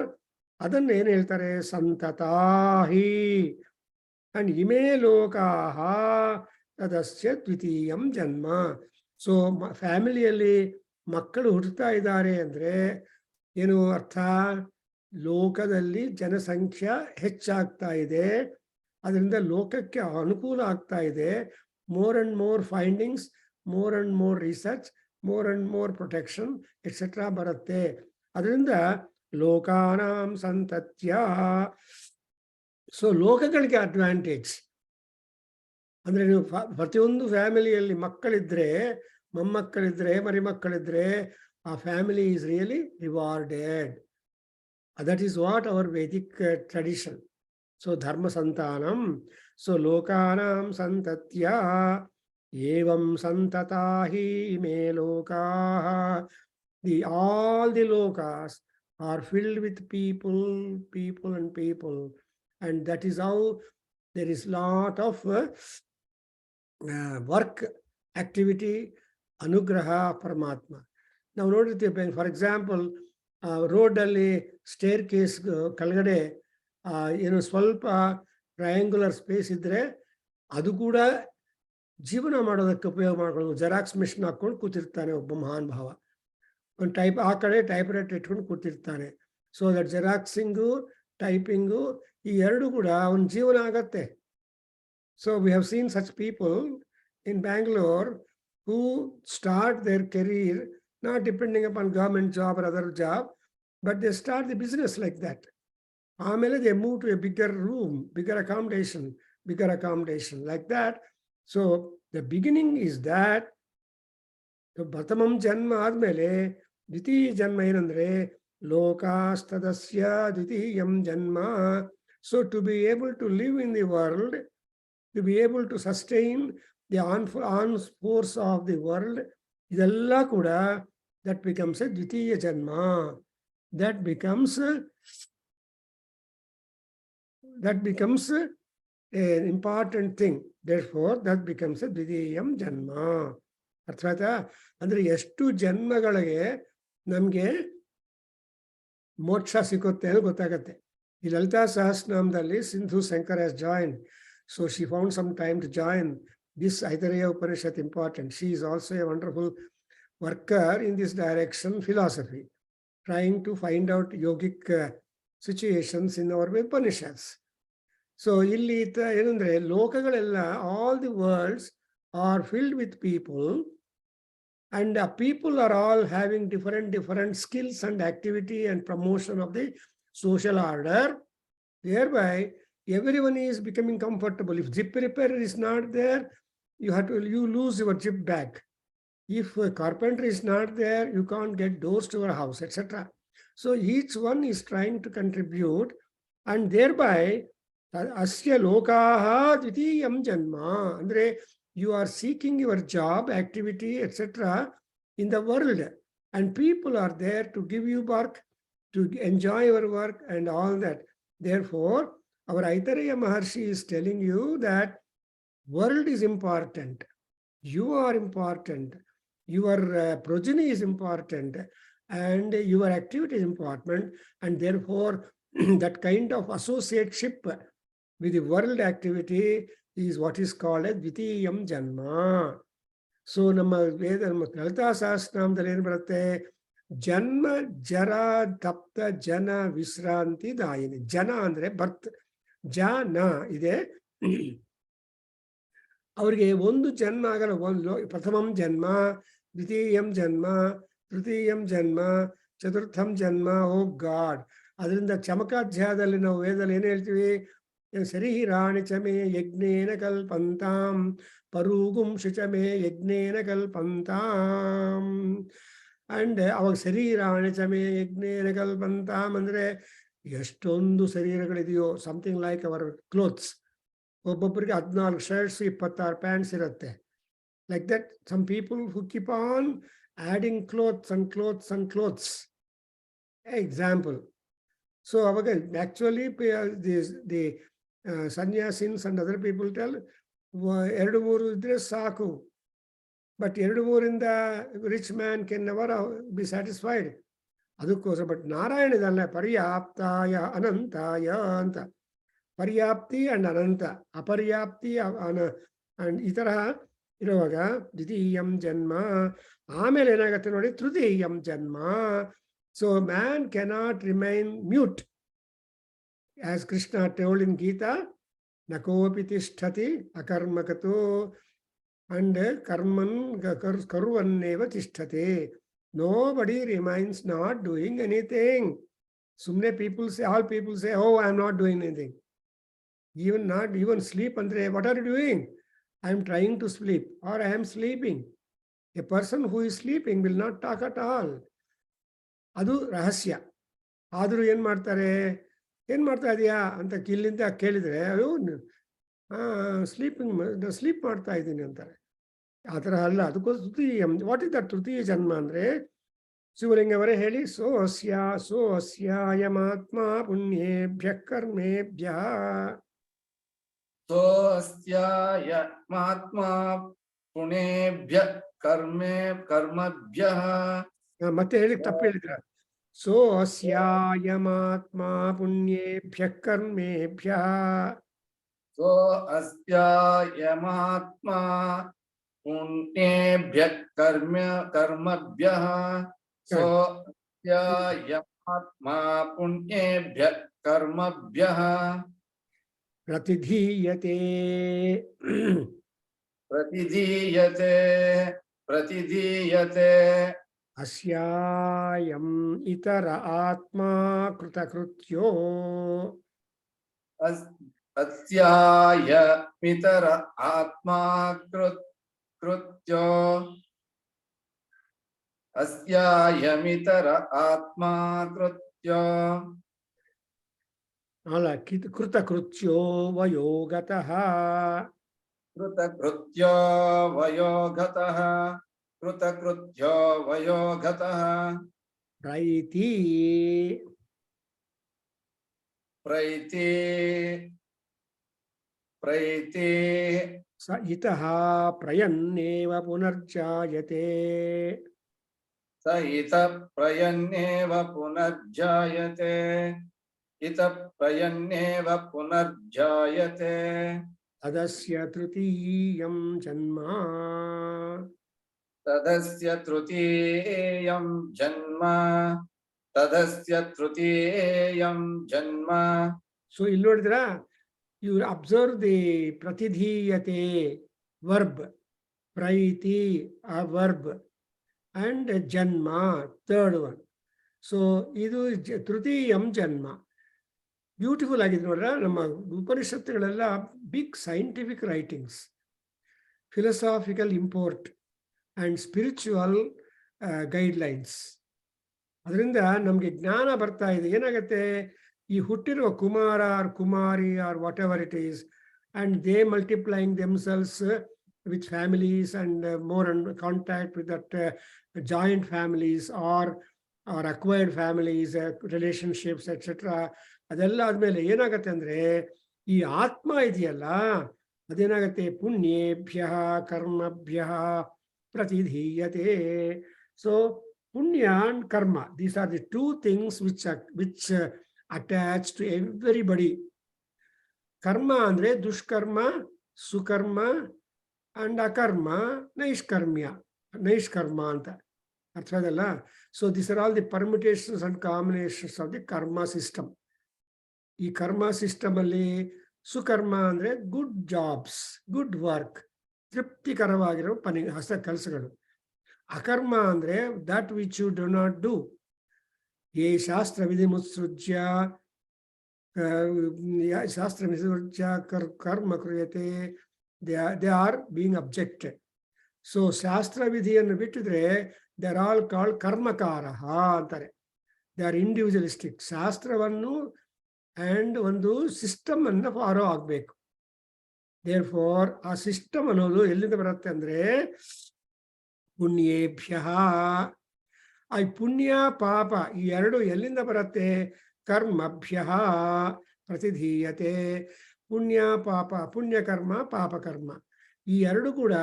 ಅದನ್ನು ಏನು ಹೇಳ್ತಾರೆ ಸಂತತಾಹಿ and ime lokaha tadasya ದ್ವಿತೀಯಂ ಜನ್ಮ. ಸೊ ಫ್ಯಾಮಿಲಿಯಲ್ಲಿ ಮಕ್ಕಳು ಹುಟ್ಟುತ್ತಾ ಇದ್ದಾರೆ ಅಂದ್ರೆ ಏನು ಅರ್ಥ? ಲೋಕದಲ್ಲಿ ಜನಸಂಖ್ಯೆ ಹೆಚ್ಚಾಗ್ತಾ ಇದೆ, ಅದರಿಂದ ಲೋಕಕ್ಕೆ ಅನುಕೂಲ ಆಗ್ತಾ ಇದೆ. More and more findings, more and more research, more and more protection etcetera ಬರುತ್ತೆ. ಅದರಿಂದ ಲೋಕಾನಾಂ ಸಂತತ್ಯ. ಸೊ ಲೋಕಗಳಿಗೆ ಅಡ್ವಾಂಟೇಜ್ ಅಂದ್ರೆ ನೀವು ಪ್ರತಿಯೊಂದು ಫ್ಯಾಮಿಲಿಯಲ್ಲಿ ಮಕ್ಕಳಿದ್ರೆ, ಮೊಮ್ಮಕ್ಕಳಿದ್ರೆ, ಮರಿಮಕ್ಕಳಿದ್ರೆ ಆ family is really rewarded. That is what our Vedic tradition. So ಧರ್ಮ ಸಂತಾನಂ. ಸೊ ಲೋಕಾನಾಂ ಸಂತತ್ಯ ಏವಂ ಸಂತತಾಹಿ ಇಮೇ ಲೋಕಾಃ. All the lokas are filled with people and people. And that is how there is lot of work, activity, anugraha, Paramatma. Now notice, for example, road alli staircase kalgade ಸ್ವಲ್ಪ triangular space ಇದ್ರೆ ಅದು ಕೂಡ ಜೀವನ ಮಾಡೋದಕ್ಕೆ ಉಪಯೋಗ ಮಾಡ್ಕೊಳ್ಳೋದು. Xerox mission ಹಾಕೊಂಡು ಕೂತಿರ್ತಾನೆ ಒಬ್ಬ ಮಹಾನ್ ಭಾವ. ಒಂದು ಟೈಪ್ ಆ ಕಡೆ ಟೈಪ್ ರೈಟರ್ ಇಟ್ಕೊಂಡು ಕೂತಿರ್ತಾನೆ. ಸೊ ದಟ್ ಜೆರಾಕ್ಸಿಂಗು ಟೈಪಿಂಗು ಈ ಎರಡು ಕೂಡ ಒಂದು ಜೀವನ ಆಗತ್ತೆ. So we have seen such people in Bangalore who start their career not depending upon government job or other job, but they start the business like that. Amele they move to a bigger room, bigger accommodation like that. So the beginning is that pratamam janma admele dvitiya janma enandre lokastadasya dvitiyam janma. So to be able to live in the world, to be able to sustain the on force of the world, idella kuda that becomes a dvitiya janma. That becomes an important thing. Therefore that becomes a dvitiyam janma. ಅರ್ಥಾಯ್ತಾ? ಅಂದ್ರೆ ಎಷ್ಟು ಜನ್ಮಗಳಿಗೆ ನಮ್ಗೆ ಮೋಕ್ಷ ಸಿಗುತ್ತೆ ಅಂತ ಗೊತ್ತಾಗತ್ತೆ. ಈ Lalitha ಸಹಸ್ರನಾಮದಲ್ಲಿ Sindhu Shankar has joined, so she found some time to join this Aitareya Upanishad important. She is also a wonderful worker in this direction, philosophy, trying to find out yogic situations in our Upanishads. So illi ಏನಂದ್ರೆ ಲೋಕಗಳೆಲ್ಲ, all the worlds are filled with people, and people are all having different skills and activity and promotion of the social order. Thereby everyone is becoming comfortable. If zip repairer is not there, you lose your chip bag. If a carpenter is not there, you can't get doors to your house, etc. So each one is trying to contribute, and thereby asya lokaha dvitiyam janma. Andre, you are seeking your job, activity, etc. in the world, and people are there to give you work, to enjoy your work and all that. Therefore, our Aitareya Maharshi is telling you that world is important. You are important. Your progeny is important, and your activity is important, and therefore that kind of associateship with the world activity is what is called as Dvitiyam Janma. So nama Veda, nama Lalita Sahasranamದಲ್ಲಿ ಏನು ಬರುತ್ತೆ? ಜನ್ಮ ಜರ ತಪ್ತ ಜನ ವಿಶ್ರಾಂತಿ ದಾಯಿನಿ. ಜನ ಅಂದ್ರೆ ಬರ್ತ್, ಜನ ಇದೆ. ಅವರಿಗೆ ಒಂದು ಜನ್ಮ ಆಗಲ್ಲ. ಒಂದು ಪ್ರಥಮಂ ಜನ್ಮ, ದ್ವಿತೀಯಂ ಜನ್ಮ, ತೃತೀಯಂ ಜನ್ಮ, ಚತುರ್ಥಂ ಜನ್ಮ. ಓ ಗಾಡ್. ಅದರಿಂದ ಚಮಕಾಧ್ಯಾಯದಲ್ಲಿ ನಾವು ವೇದದಲ್ಲಿ ಏನು ಹೇಳ್ತೀವಿ? ಶರೀರಾಣಿ ಚಮೆ ಯಜ್ಞೇನ ಕಲ್ಪಂತಾಂ ಪರೂಗುಂ ಶುಚಮೆ ಯಜ್ಞೇನ ಕಲ್ಪಂತಾಂ. ಅಂಡ್ ಅವಾಗ ಶರೀರಾಣಿ ಚಮೆ ಯಜ್ಞೇನ ಕಲ್ಪಂತಾಂ ಅಂದ್ರೆ ಎಷ್ಟೊಂದು ಶರೀರಗಳಿದೆಯೋ, ಸಮಥಿಂಗ್ ಲೈಕ್ ಅವರ್ ಕ್ಲೋತ್ಸ್. ಒಬ್ಬೊಬ್ಬರಿಗೆ 14 ಶರ್ಟ್ಸ್, 26 ಪ್ಯಾಂಟ್ಸ್ ಇರುತ್ತೆ. Like that some people who keep on adding clothes and clothes and clothes. Example. So ಅವಾಗ actually the sannyasins and other people tell 2-3 ಇದ್ರೆ ಸಾಕು. But 2-3 rich man can never be satisfied. ಅದಕ್ಕೋಸ್ಕರ but Narayana ಇದಲ್ಲ, ಪರ್ಯಾಪ್ತಾಯ ಅನಂತಾಯ ಅಂತ. ಪರ್ಯಾಪ್ತಿ and Ananta, ಅಪರ್ಯಾಪ್ತಿ and ಈ ತರಹ ಇರುವಾಗ ದ್ವಿತೀಯಂ ಜನ್ಮ. ಆಮೇಲೆ ಏನಾಗುತ್ತೆ ನೋಡಿ, ತೃತೀಯಂ ಜನ್ಮ. So man cannot remain mute. As Krishna told in Gita, ನಕೋಪಿ ತಿಷ್ಠತಿ ಅಕರ್ಮಕತೋ ಅಂಡ್ ಕರ್ಮನ್ ಕರುವನ್ನೇವ ತಿಷ್ಠತೆ. Nobody remains not doing anything. Sumne people say, all people say, oh, I am not doing anything. Not even sleep. Andre, what are you doing? I am trying to sleep, or I am sleeping. A person who is sleeping will not talk at all. Adu rahasya. Adru ಏನು ಮಾಡ್ತಾರೆ? ಏನು ಮಾಡ್ತಾ ಇದೆಯಾ ಅಂತ ಇಲ್ಲಿಂದ ಕೇಳಿದ್ರೆ, ಅಯ್ಯೋ sleep ಮಾಡ್ತಾ ಇದ್ದೀನಿ ಅಂತಾರೆ. ಆ ಥರ ಅಲ್ಲ. ಅದಕ್ಕೋಸ್ಕರ ತೃತೀಯ, ವಾಟ್ ಇಸ್ ದಟ್ ತೃತೀಯ ಜನ್ಮ ಅಂದರೆ? ಶಿವಲಿಂಗವರೇ ಹೇಳಿ. ಸೋಸ್ಯಾಯಮಾತ್ಮ ಪುಣ್ಯೇಭ್ಯ ಕರ್ಮೇಭ್ಯ. ಸೋಸ್ಯಾಯಮಾತ್ಮ ಪುಣ್ಯೇಭ್ಯ ಕರ್ಮಭ್ಯ. ಮತ್ತೆ ಹೇಳಿ, ತಪ್ಪು ಹೇಳಿದ್ರ. ಸೋಸ್ಯಾಯಮಾತ್ಮ ಪುಣ್ಯೇಭ್ಯ ಕರ್ಮೇಭ್ಯ. ಸೋಸ್ಯಾಯಮಾತ್ಮ ಪುಣ್ಯೇಭ್ಯ ಕರ್ಮಭ್ಯ. ಸೋಸ್ಯಾಯಮಾತ್ಮ ಪುಣ್ಯೇಭ್ಯ ಕರ್ಮಭ್ಯ ಪ್ರತಿಧೀಯತೆ. ಪ್ರತಿಧೀಯತೆ ಅಸ್ಯಾಯಂ ಇತರ ಆತ್ಮ ಕೃತಕೃತ್ಯೋ. ಅಸ್ಯಾಯಮಿತರ ಆತ್ಮ ಕೃತ್ಯೋ. ಅಸ್ಯಾಯಮಿತರ ಆತ್ಮ ಕೃತ್ಯೋ. ಅಲ್ಲ, ಕೃತಕೃತ್ಯೋ ವಯೋಗತಃ. ಕೃತಕೃತ್ಯೋ ವಯೋಗತಃ. ಕೃತಕೃತ್ಯೋ ವಯೋಗತಃ. ಪ್ರೈತಿ. ಸ ಇತಃ ಪ್ರಯನ್ನೇವ ಪುನರ್ಜಾಯತೆ. ಸ ಇತ ಪ್ರಯನ್ನೇವ ಪುನರ್ಜಾಯತೆ. ಇತ ಪ್ರಯನ್ನೇವ ಪುನರ್ಜಾಯತೆ. ತದಸ್ಯ ತೃತೀಯಂ ಜನ್ಮ. ತದಸ್ಯ ತೃತೀಯಂ ಜನ್ಮ. ತದಸ್ಯ ತೃತೀಯಂ ಜನ್ಮ. ಸೊ ಇಲ್ಲಿ ನೋಡಿದ್ರಾ, ಯು ಅಬ್ಸರ್ವ್ ದಿ ಪ್ರತಿಧೀಯತೆ ವರ್ಬ್, ಪ್ರೈತಿ ಆ verb, and janma third one. So ಇದು ತೃತೀಯಂ ಜನ್ಮ. ಬ್ಯೂಟಿಫುಲ್ ಆಗಿದೆ ನೋಡ್ರ. ನಮ್ಮ ಉಪನಿಷತ್ತುಗಳೆಲ್ಲ big scientific writings. philosophical import and spiritual guidelines. ಅದರಿಂದ ನಮಗೆ ಜ್ಞಾನ ಬರ್ತಾ ಇದೆ. ಏನಾಗುತ್ತೆ, ಈ ಹುಟ್ಟಿರುವ ಕುಮಾರ ಆರ್ ಕುಮಾರಿ or whatever it is, and they multiplying themselves with families and more in contact with that joint families or acquired families, relationships, etc. ಅದೆಲ್ಲ ಆದ್ಮೇಲೆ ಏನಾಗತ್ತೆ ಅಂದ್ರೆ ಈ ಆತ್ಮ ಇದೆಯಲ್ಲ ಅದೇನಾಗತ್ತೆ, ಪುಣ್ಯೇಭ್ಯ ಕರ್ಮಭ್ಯ ಪ್ರತಿಧೀಯತೆ. ಸೊ ಪುಣ್ಯ and karma, these are the two things which attach to everybody. ಕರ್ಮ ಅಂದ್ರೆ ದುಷ್ಕರ್ಮ, ಸುಕರ್ಮ ಅಂಡ್ ಅಕರ್ಮ, ನೈಷ್ಕರ್ಮ ಅಂತ ಅರ್ಥ ಅದಲ್ಲ. So this are all the permutations and combinations of the karma system. ಈ ಕರ್ಮ ಸಿಸ್ಟಮ್ ಅಲ್ಲಿ ಸುಕರ್ಮ ಅಂದ್ರೆ ಗುಡ್ ಜಾಬ್ಸ್, ಗುಡ್ ವರ್ಕ್, ತೃಪ್ತಿಕರವಾಗಿರೋ ಹೊಸ ಕೆಲಸಗಳು. ಅಕರ್ಮ ಅಂದ್ರೆ that which you do not do. ಯೇ ಶಾಸ್ತ್ರ ವಿಧಿ ಮುತ್ಸೃಜ್ಯ ಕರ್ಮ ಕ್ರಿಯತೆ, they are being objected. So ಶಾಸ್ತ್ರ ವಿಧಿಯನ್ನು ಬಿಟ್ಟಿದ್ರೆ ದೇ ಆರ್ ಆಲ್ ಕಾಲ್ಡ್ ಕರ್ಮಕಾರ ಅಂತಾರೆ. They are individualistic. ಶಾಸ್ತ್ರವನ್ನು ಅಂಡ್ ಒಂದು ಸಿಸ್ಟಮ್ ಅನ್ನು ಫಾಲೋ ಆಗ್ಬೇಕು. ದೇರ್ ಫಾರ್ ಆ ಸಿಸ್ಟಮ್ ಅನ್ನೋದು ಎಲ್ಲಿಂದ ಬರುತ್ತೆ ಅಂದ್ರೆ ಪುಣ್ಯೇಭ್ಯ. ಆ ಪುಣ್ಯ ಪಾಪ ಈ ಎರಡು ಎಲ್ಲಿಂದ ಬರುತ್ತೆ? ಕರ್ಮಭ್ಯ ಪ್ರತಿಧೀಯತೆ. ಪುಣ್ಯ ಪಾಪ, ಪುಣ್ಯಕರ್ಮ ಪಾಪಕರ್ಮ ಈ ಎರಡು ಕೂಡ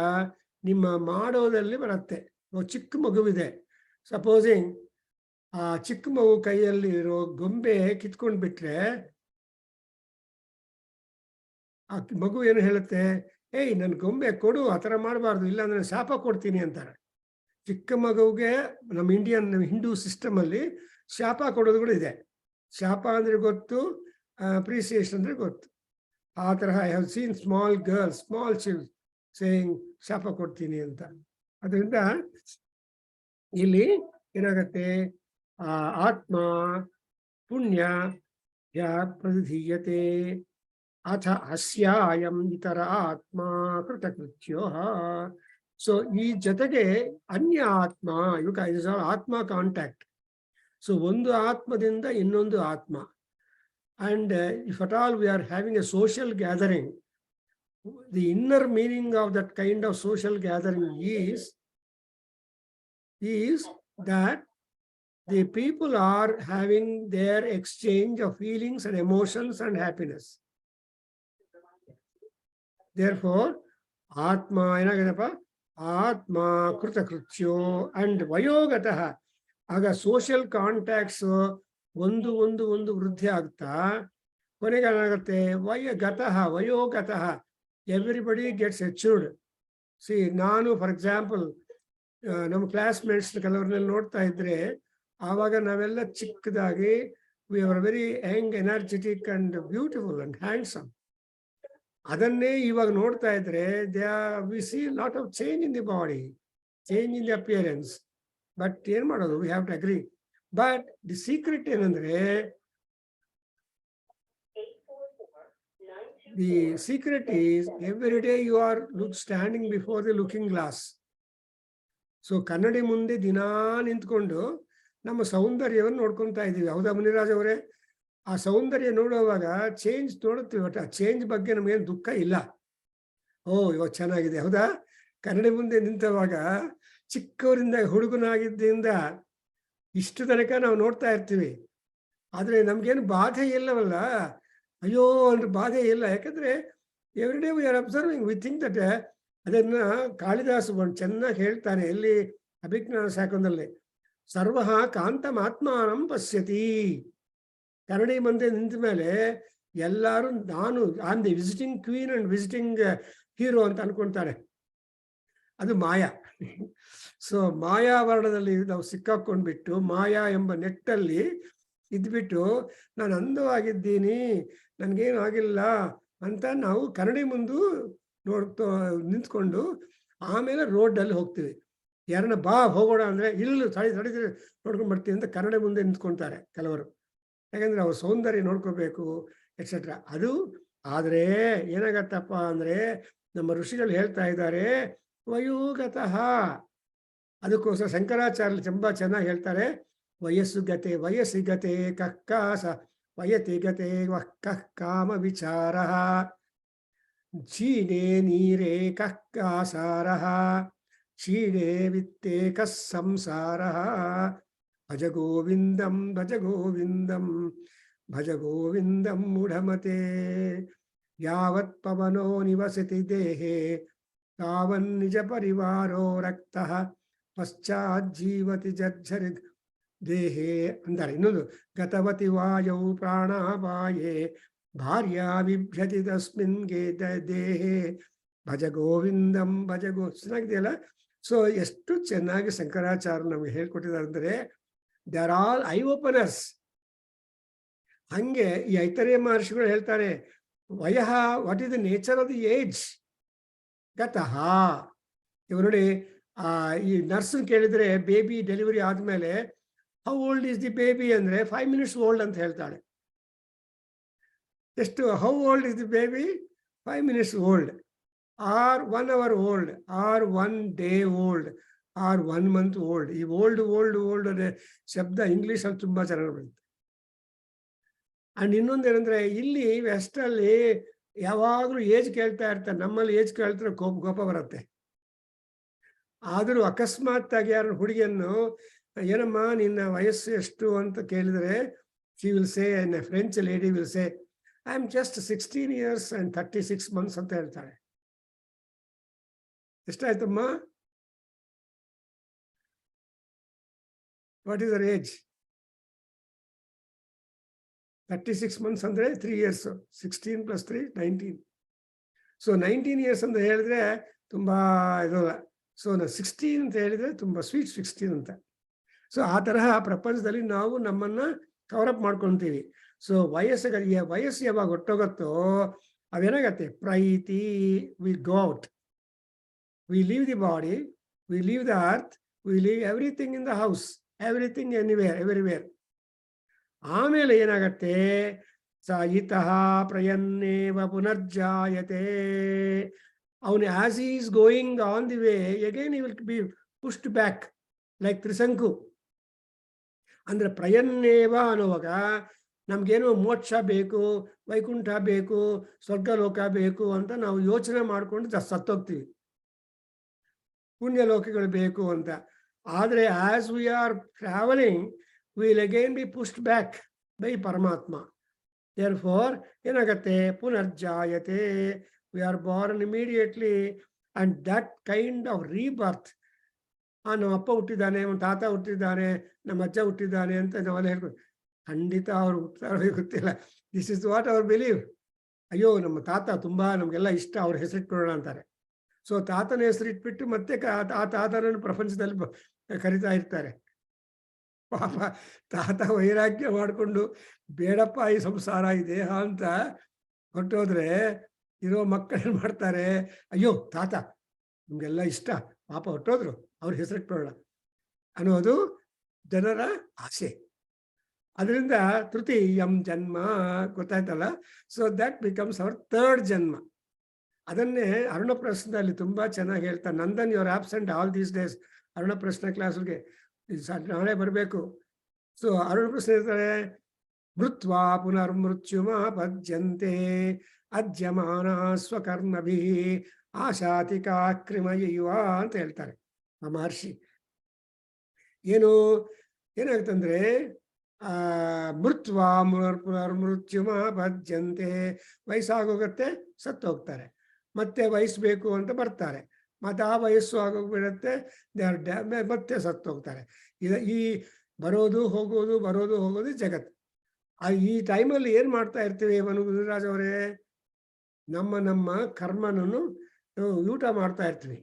ನಿಮ್ಮ ಮಾಡೋದಲ್ಲಿ ಬರುತ್ತೆ. ಚಿಕ್ಕ ಮಗುವಿದೆ, ಸಪೋಸಿಂಗ್ ಆ ಚಿಕ್ಕ ಮಗು ಕೈಯಲ್ಲಿ ಇರೋ ಗೊಂಬೆ ಕಿತ್ಕೊಂಡು ಬಿಟ್ರೆ ಆ ಮಗು ಏನು ಹೇಳುತ್ತೆ, ಏಯ್ ನನ್ ಗೊಂಬೆ ಕೊಡು, ಆ ಥರ ಮಾಡಬಾರ್ದು, ಇಲ್ಲಾಂದ್ರೆ ಶಾಪ ಕೊಡ್ತೀನಿ ಅಂತಾರೆ. ಚಿಕ್ಕ ಮಗುವಿಗೆ ನಮ್ಮ ಹಿಂದೂ ಸಿಸ್ಟಮ್ ಅಲ್ಲಿ ಶಾಪ ಕೊಡೋದು ಕೂಡ ಇದೆ. ಶಾಪ ಅಂದ್ರೆ ಗೊತ್ತು, ಅಪ್ರಿಸಿಯೇಷನ್ ಅಂದ್ರೆ ಗೊತ್ತು. ಆ ತರಹ I have seen small girls, small children saying ಶಾಪ ಕೊಡ್ತೀನಿ ಅಂತ. ಅದರಿಂದ ಇಲ್ಲಿ ಏನಾಗತ್ತೆ, ಆತ್ಮ ಪುಣ್ಯ ಪ್ರತಿಧೀಯತೆ ಅಥ ಅಸ್ಯಾಯಂ ಇತರ ಆತ್ಮ ಕೃತಕೃತ್ಯೋ. ಸೊ ಈ ಜೊತೆಗೆ ಅನ್ಯ ಆತ್ಮ, ಇವಾಗ ಇಸ್ ಆಲ್ ಆತ್ಮ ಕಾಂಟ್ಯಾಕ್ಟ್. ಸೊ ಒಂದು ಆತ್ಮದಿಂದ ಇನ್ನೊಂದು ಆತ್ಮ. And if at all we are having A social gathering, the inner meaning of that kind of social gathering is that the people are having their exchange of feelings and emotions and happiness. Therefore, Atma enagadappa, Atma Kritakrityo and Vayogatah. ಆಗ social contacts ಒಂದು ವೃದ್ಧಿ ಆಗ್ತಾ ಕೊನೆಗೆ ಏನಾಗುತ್ತೆ, ವಯೋಗತಃ everybody gets matured. See ನಾನು for example ನಮ್ಮ classmates ಕೆಲವ್ರನ್ನೆಲ್ಲ ನೋಡ್ತಾ ಇದ್ರೆ ಆವಾಗ ನಾವೆಲ್ಲ ಚಿಕ್ಕದಾಗಿ we are very young, energetic and beautiful and handsome. ಅದನ್ನೇ ಇವಾಗ ನೋಡ್ತಾ ಇದ್ರೆ we see lot of change in the body, change in the appearance. But ಏನ್ ಮಾಡೋದು, we have to agree. But the secret ಏನಂದ್ರೆ, the secret is every day you are standing before the looking glass. So ಕನ್ನಡಿ ಮುಂದೆ ದಿನಾ ನಿಂತ್ಕೊಂಡು ನಮ್ಮ ಸೌಂದರ್ಯವನ್ನು ನೋಡ್ಕೊತಾ ಇದ್ದೀವಿ. ಹೌದಾ ಮುನಿರಾಜ್ ಅವರೇ? ಆ ಸೌಂದರ್ಯ ನೋಡುವಾಗ ಚೇಂಜ್ ನೋಡುತ್ತೀವಿ, ಬಟ್ ಆ ಚೇಂಜ್ ಬಗ್ಗೆ ನಮಗೇನು ದುಃಖ ಇಲ್ಲ. ಓ ಇವಾಗ ಚೆನ್ನಾಗಿದೆ, ಹೌದಾ? ಕನ್ನಡಿ ಮುಂದೆ ನಿಂತವಾಗ ಚಿಕ್ಕವರಿಂದ ಹುಡುಗನಾಗಿದ್ದರಿಂದ ಇಷ್ಟು ತನಕ ನಾವು ನೋಡ್ತಾ ಇರ್ತೀವಿ, ಆದ್ರೆ ನಮ್ಗೇನು ಬಾಧೆ ಇಲ್ಲವಲ್ಲ. ಅಯ್ಯೋ ಅಂದ್ರೆ ಬಾಧೆ ಇಲ್ಲ. ಯಾಕಂದ್ರೆ every day we are observing, we think that. ಅದನ್ನ ಕಾಳಿದಾಸ ಚೆನ್ನಾಗಿ ಹೇಳ್ತಾನೆ ಎಲ್ಲಿ, ಅಭಿಜ್ಞಾನ ಶಾಕಂದಲ್ಲಿ, ಸರ್ವ ಕಾಂತಂ ಆತ್ಮಾನಂ ಪಶ್ಯತಿ. ಕನ್ನಡಿ ಮುಂದೆ ನಿಂತ ಮೇಲೆ ಎಲ್ಲಾರು ನಾನು on the visiting queen and visiting hero ಅಂತ ಅನ್ಕೊಂತಾರೆ. ಅದು ಮಾಯಾ. ಸೊ ಮಾಯಾವರಣದಲ್ಲಿ ನಾವು ಸಿಕ್ಕಾಕೊಂಡ್ಬಿಟ್ಟು ಮಾಯಾ ಎಂಬ ನೆಟ್ಟಲ್ಲಿ ಇದ್ಬಿಟ್ಟು ನಾನು ಅಂದವಾಗಿದ್ದೀನಿ, ನನ್ಗೇನು ಆಗಿಲ್ಲ ಅಂತ ನಾವು ಕನ್ನಡಿ ಮುಂದೆ ನಿಂತ್ಕೊಂಡು ಆಮೇಲೆ ರೋಡಲ್ಲಿ ಹೋಗ್ತೀವಿ. ಯಾರನ್ನ ಬಾ ಹೋಗೋಣ ಅಂದ್ರೆ ಇಲ್ಲ ತಡಿದ್ರೆ ನೋಡ್ಕೊಂಡ್ ಬರ್ತೀವಿ ಅಂತ ಕನ್ನಡಿ ಮುಂದೆ ನಿಂತ್ಕೊಳ್ತಾರೆ ಕೆಲವರು. ಯಾಕಂದ್ರೆ ಅವ್ರ ಸೌಂದರ್ಯ ನೋಡ್ಕೋಬೇಕು ಎಕ್ಸೆಟ್ರಾ. ಅದು ಆದ್ರೆ ಏನಾಗತ್ತಪ್ಪ ಅಂದ್ರೆ ನಮ್ಮ ಋಷಿಗಳು ಹೇಳ್ತಾ ಇದ್ದಾರೆ ವಯೋಗತಃ. ಅದಕ್ಕೋಸ್ಕರ ಶಂಕರಾಚಾರ್ಯರು ತುಂಬಾ ಚೆನ್ನಾಗಿ ಹೇಳ್ತಾರೆ, ವಯಸ್ಸುಗತೆ ವಯಸ್ಸಿಗತೆ ಕಕ್ಕಾಸ ವಯತಿಗತೆ ವಃ ಕಾಮ ವಿಚಾರ ಕ್ಷೀಣೆ ನೀರೇ ಕಕ್ಕಾಸಾರ ಕ್ಷೀಣೆ ವಿತ್ತೇ ಕಸ್ ಸಂಸಾರ ಭಜ ಗೋವಿಂದಂ ಭಜ ಗೋವಿಂದಂ ಭಜ ಗೋವಿಂದಂ ಮೂಢಮತೆ. ಯಾವತ್ ಪವನೋ ನಿವಸತಿ ದೇಹೇ ತಾವನ್ ನಿಜ ಪರಿವಾರೋ ರಕ್ತಃ ಪಶ್ಚಾತ್ ಜೀವತಿ ಜರ್ಜರಿ ದೇಹೇ ಅಂತಾರೆ. ಇನ್ನೊಂದು ಗತವತಿ ವಾಯೌ ಪ್ರಾಣಾಪಾಯೇ ಭಾರ್ಯಾ ಬಿಭ್ಯತಿ ತಸ್ಮಿನ್ ಗೇತ ದೇಹೇ ಭಜ ಗೋವಿಂದಂ ಭಜ ಗೋ. ಚೆನ್ನಾಗಿದೆಯಲ್ಲ. ಸೊ ಎಷ್ಟು ಚೆನ್ನಾಗಿ ಶಂಕರಾಚಾರ್ಯ ನಮಗೆ ಹೇಳ್ಕೊಟ್ಟಿದ್ದಾರೆ ಅಂದರೆ they are all eye openers. ಹಂಗೆ ಈ ಐತರೇಯ ಮಹರ್ಷಿಗಳು ಹೇಳ್ತಾರೆ ವಯಃ what is the nature of the age ಗತಃ. ಇವರು ನೋಡಿ, ಈ ನರ್ಸ್ ಕೇಳಿದ್ರೆ ಬೇಬಿ ಡೆಲಿವರಿ ಆದ್ಮೇಲೆ how old is the baby ಅಂದ್ರೆ 5 minutes ಓಲ್ಡ್ ಅಂತ ಹೇಳ್ತಾಳೆ. ಎಷ್ಟು how old is the baby? 5 minutes old, or 1 hour old, or 1 day old, or 1 month old. ಈ ಓಲ್ಡ್ ಓಲ್ಡ್ ಓಲ್ಡ್ ಅದೇ ಶಬ್ದ ಇಂಗ್ಲಿಷ್ ಅಲ್ಲಿ ತುಂಬಾ ಚೆನ್ನಾಗಿ ಬರುತ್ತೆ. ಅಂಡ್ ಇನ್ನೊಂದೇನಂದ್ರೆ ಇಲ್ಲಿ ವೆಸ್ಟಲ್ಲಿ ಯಾವಾಗಲೂ ಏಜ್ ಕೇಳ್ತಾ ಇರ್ತಾರೆ, ನಮ್ಮಲ್ಲಿ ಏಜ್ ಕೇಳ್ತಾರೆ ಕೋಪ ಬರುತ್ತೆ. ಆದರೂ ಅಕಸ್ಮಾತ್ ಆಗಿ ಯಾರು ಹುಡುಗಿಯನ್ನು ಏನಮ್ಮ ನಿನ್ನ ವಯಸ್ಸು ಎಷ್ಟು ಅಂತ ಕೇಳಿದ್ರೆ she will say, French lady will say I am just 16 years and 36 months ಅಂತ ಹೇಳ್ತಾಳೆ. ಎಷ್ಟಾಯ್ತಮ್ಮ? What is their age? 36 months ಅಂದ್ರೆ 3 years. 16 + 3 19. ಸೊ 19 years ಅಂತ ಹೇಳಿದ್ರೆ ತುಂಬಾ ಇದಲ್ಲ. ಸೊ 16 ಅಂತ ಹೇಳಿದ್ರೆ ತುಂಬಾ ಸ್ವೀಟ್ 16 ಅಂತ. ಸೊ ಆ ತರಹ ಪ್ರಪಂಚದಲ್ಲಿ ನಾವು ನಮ್ಮನ್ನ ಕವರಪ್ ಮಾಡ್ಕೊಳ್ತೀವಿ. ಸೊ ವಯಸ್ಸು ಯಾವಾಗ ಹೊಟ್ಟೋಗತ್ತೋ ಅವೇನಾಗತ್ತೆ, ಪ್ರೈತಿ, we go out, we leave the body, we leave the earth, we leave everything in the house, everything everywhere. ಆಮೇಲೆ ಏನಾಗತ್ತೆ, ಸ ಇತಃ ಪ್ರಯನ್ನೇವ ಪುನರ್ಜಾಯತೆ. ಅವನು as is going on the way again he will be pushed back like Trishanku. ಅಂದ್ರೆ ಪ್ರಯನ್ನೇವ ಅನ್ನುವಾಗ ನಮ್ಗೇನೋ ಮೋಕ್ಷ ಬೇಕು, ವೈಕುಂಠ ಬೇಕು, ಸ್ವರ್ಗಲೋಕ ಬೇಕು ಅಂತ ನಾವು ಯೋಚನೆ ಮಾಡ್ಕೊಂಡು ಸತ್ತೋಗ್ತೀವಿ, ಪುಣ್ಯಲೋಕಗಳು ಬೇಕು ಅಂತ. ಆದರೆ as we are travelling will again be pushed back by Paramatma. Therefore ಏನಾಗತ್ತೆ, ಪುನರ್ಜಾಯತೆ, we are born immediately. And that kind of rebirth, ನಮ್ಮ ಅಪ್ಪ ಹುಟ್ಟಿದ್ದಾನೆ, ನಮ್ಮ ತಾತ ಹುಟ್ಟಿದ್ದಾನೆ, ನಮ್ಮ ಅಜ್ಜ ಹುಟ್ಟಿದ್ದಾನೆ ಅಂತ ನಾವೆಲ್ಲ ಹೇಳ್ಕೊಂಡು, ಖಂಡಿತ ಅವ್ರು ಹುಟ್ಟಾರೋ ಗೊತ್ತಿಲ್ಲ. This is what our believe. ಅಯ್ಯೋ ನಮ್ಮ ತಾತ ತುಂಬಾ ನಮಗೆಲ್ಲ ಇಷ್ಟ, ಅವ್ರ ಹೆಸರಿಟ್ಕೊಳ್ಳೋಣ ಅಂತಾರೆ. ಸೊ ತಾತನ ಹೆಸರಿಟ್ಬಿಟ್ಟು ಮತ್ತೆ ಆ ತಾತನನ್ನು ಪ್ರಪಂಚದಲ್ಲಿ ಕರಿತಾ ಇರ್ತಾರೆ. ಪಾಪ ತಾತ ವೈರಾಗ್ಯ ಮಾಡಿಕೊಂಡು ಬೇಡಪ್ಪ ಈ ಸಂಸಾರ ಈ ದೇಹ ಅಂತ ಹೊರಟೋದ್ರೆ ಇರೋ ಮಕ್ಕಳೇನು ಮಾಡ್ತಾರೆ, ಅಯ್ಯೋ ತಾತ ನಮಗೆಲ್ಲ ಇಷ್ಟ, ಪಾಪ ಹೊರಟೋದ್ರು, ಅವ್ರ ಹೆಸರಿಟ್ಕೊಳ್ಳೋಣ ಅನ್ನೋದು ಜನರ ಆಸೆ. ಅದರಿಂದ ತೃತೀಯಂ ಜನ್ಮ ಗೊತ್ತಾಯ್ತಲ್ಲ. So that becomes hour 3rd ಜನ್ಮ. ಅದನ್ನೇ ಅರುಣ ಪ್ರಶ್ನದಲ್ಲಿ ತುಂಬಾ ಚೆನ್ನಾಗಿ ಹೇಳ್ತಾರೆ. Nandan, you are absent all these days. Aruna ಪ್ರಶ್ನೆ ಕ್ಲಾಸ್ಗೆ ನಾಳೆ ಬರಬೇಕು. ಸೊ ಅರುಣ ಪ್ರಶ್ನೆ ಹೇಳ್ತಾರೆ, ಮೃತ್ವಾ ಪುನರ್ಮೃತ್ಯುಮ ಪದ್ಯಂತೆ ಅದ್ಯಮಾನ ಸ್ವಕರ್ಮಭಿ ಆಶಾತಿಕಾ ಕ್ರಿಮಯುವ ಅಂತ ಹೇಳ್ತಾರೆ ಆ ಮಹರ್ಷಿ. ಏನಾಗುತ್ತಂದ್ರೆ ಮೃತ್ವಾ ಪುನರ್ಮೃತ್ಯುಮ ಪದ್ಯಂತೆ, ವಯಸ್ಸಾಗೋಗತ್ತೆ, ಸತ್ತು ಹೋಗ್ತಾರೆ, ಮತ್ತೆ ವಯಸ್ಸು ಬೇಕು ಅಂತ ಬರ್ತಾರೆ, ಮತ್ತೆ ಆ ವಯಸ್ಸು ಆಗೋಗ್ಬಿಡತ್ತೆ, ಮತ್ತೆ ಸತ್ತು ಹೋಗ್ತಾರೆ. ಈ ಬರೋದು ಹೋಗೋದು ಬರೋದು ಹೋಗೋದು ಜಗತ್ತು. ಈ ಟೈಮಲ್ಲಿ ಏನ್ ಮಾಡ್ತಾ ಇರ್ತೀವಿ ಗುರುರಾಜ್ ಅವರೇ, ನಮ್ಮ ಕರ್ಮನನ್ನು ಊಟ ಮಾಡ್ತಾ ಇರ್ತೀವಿ.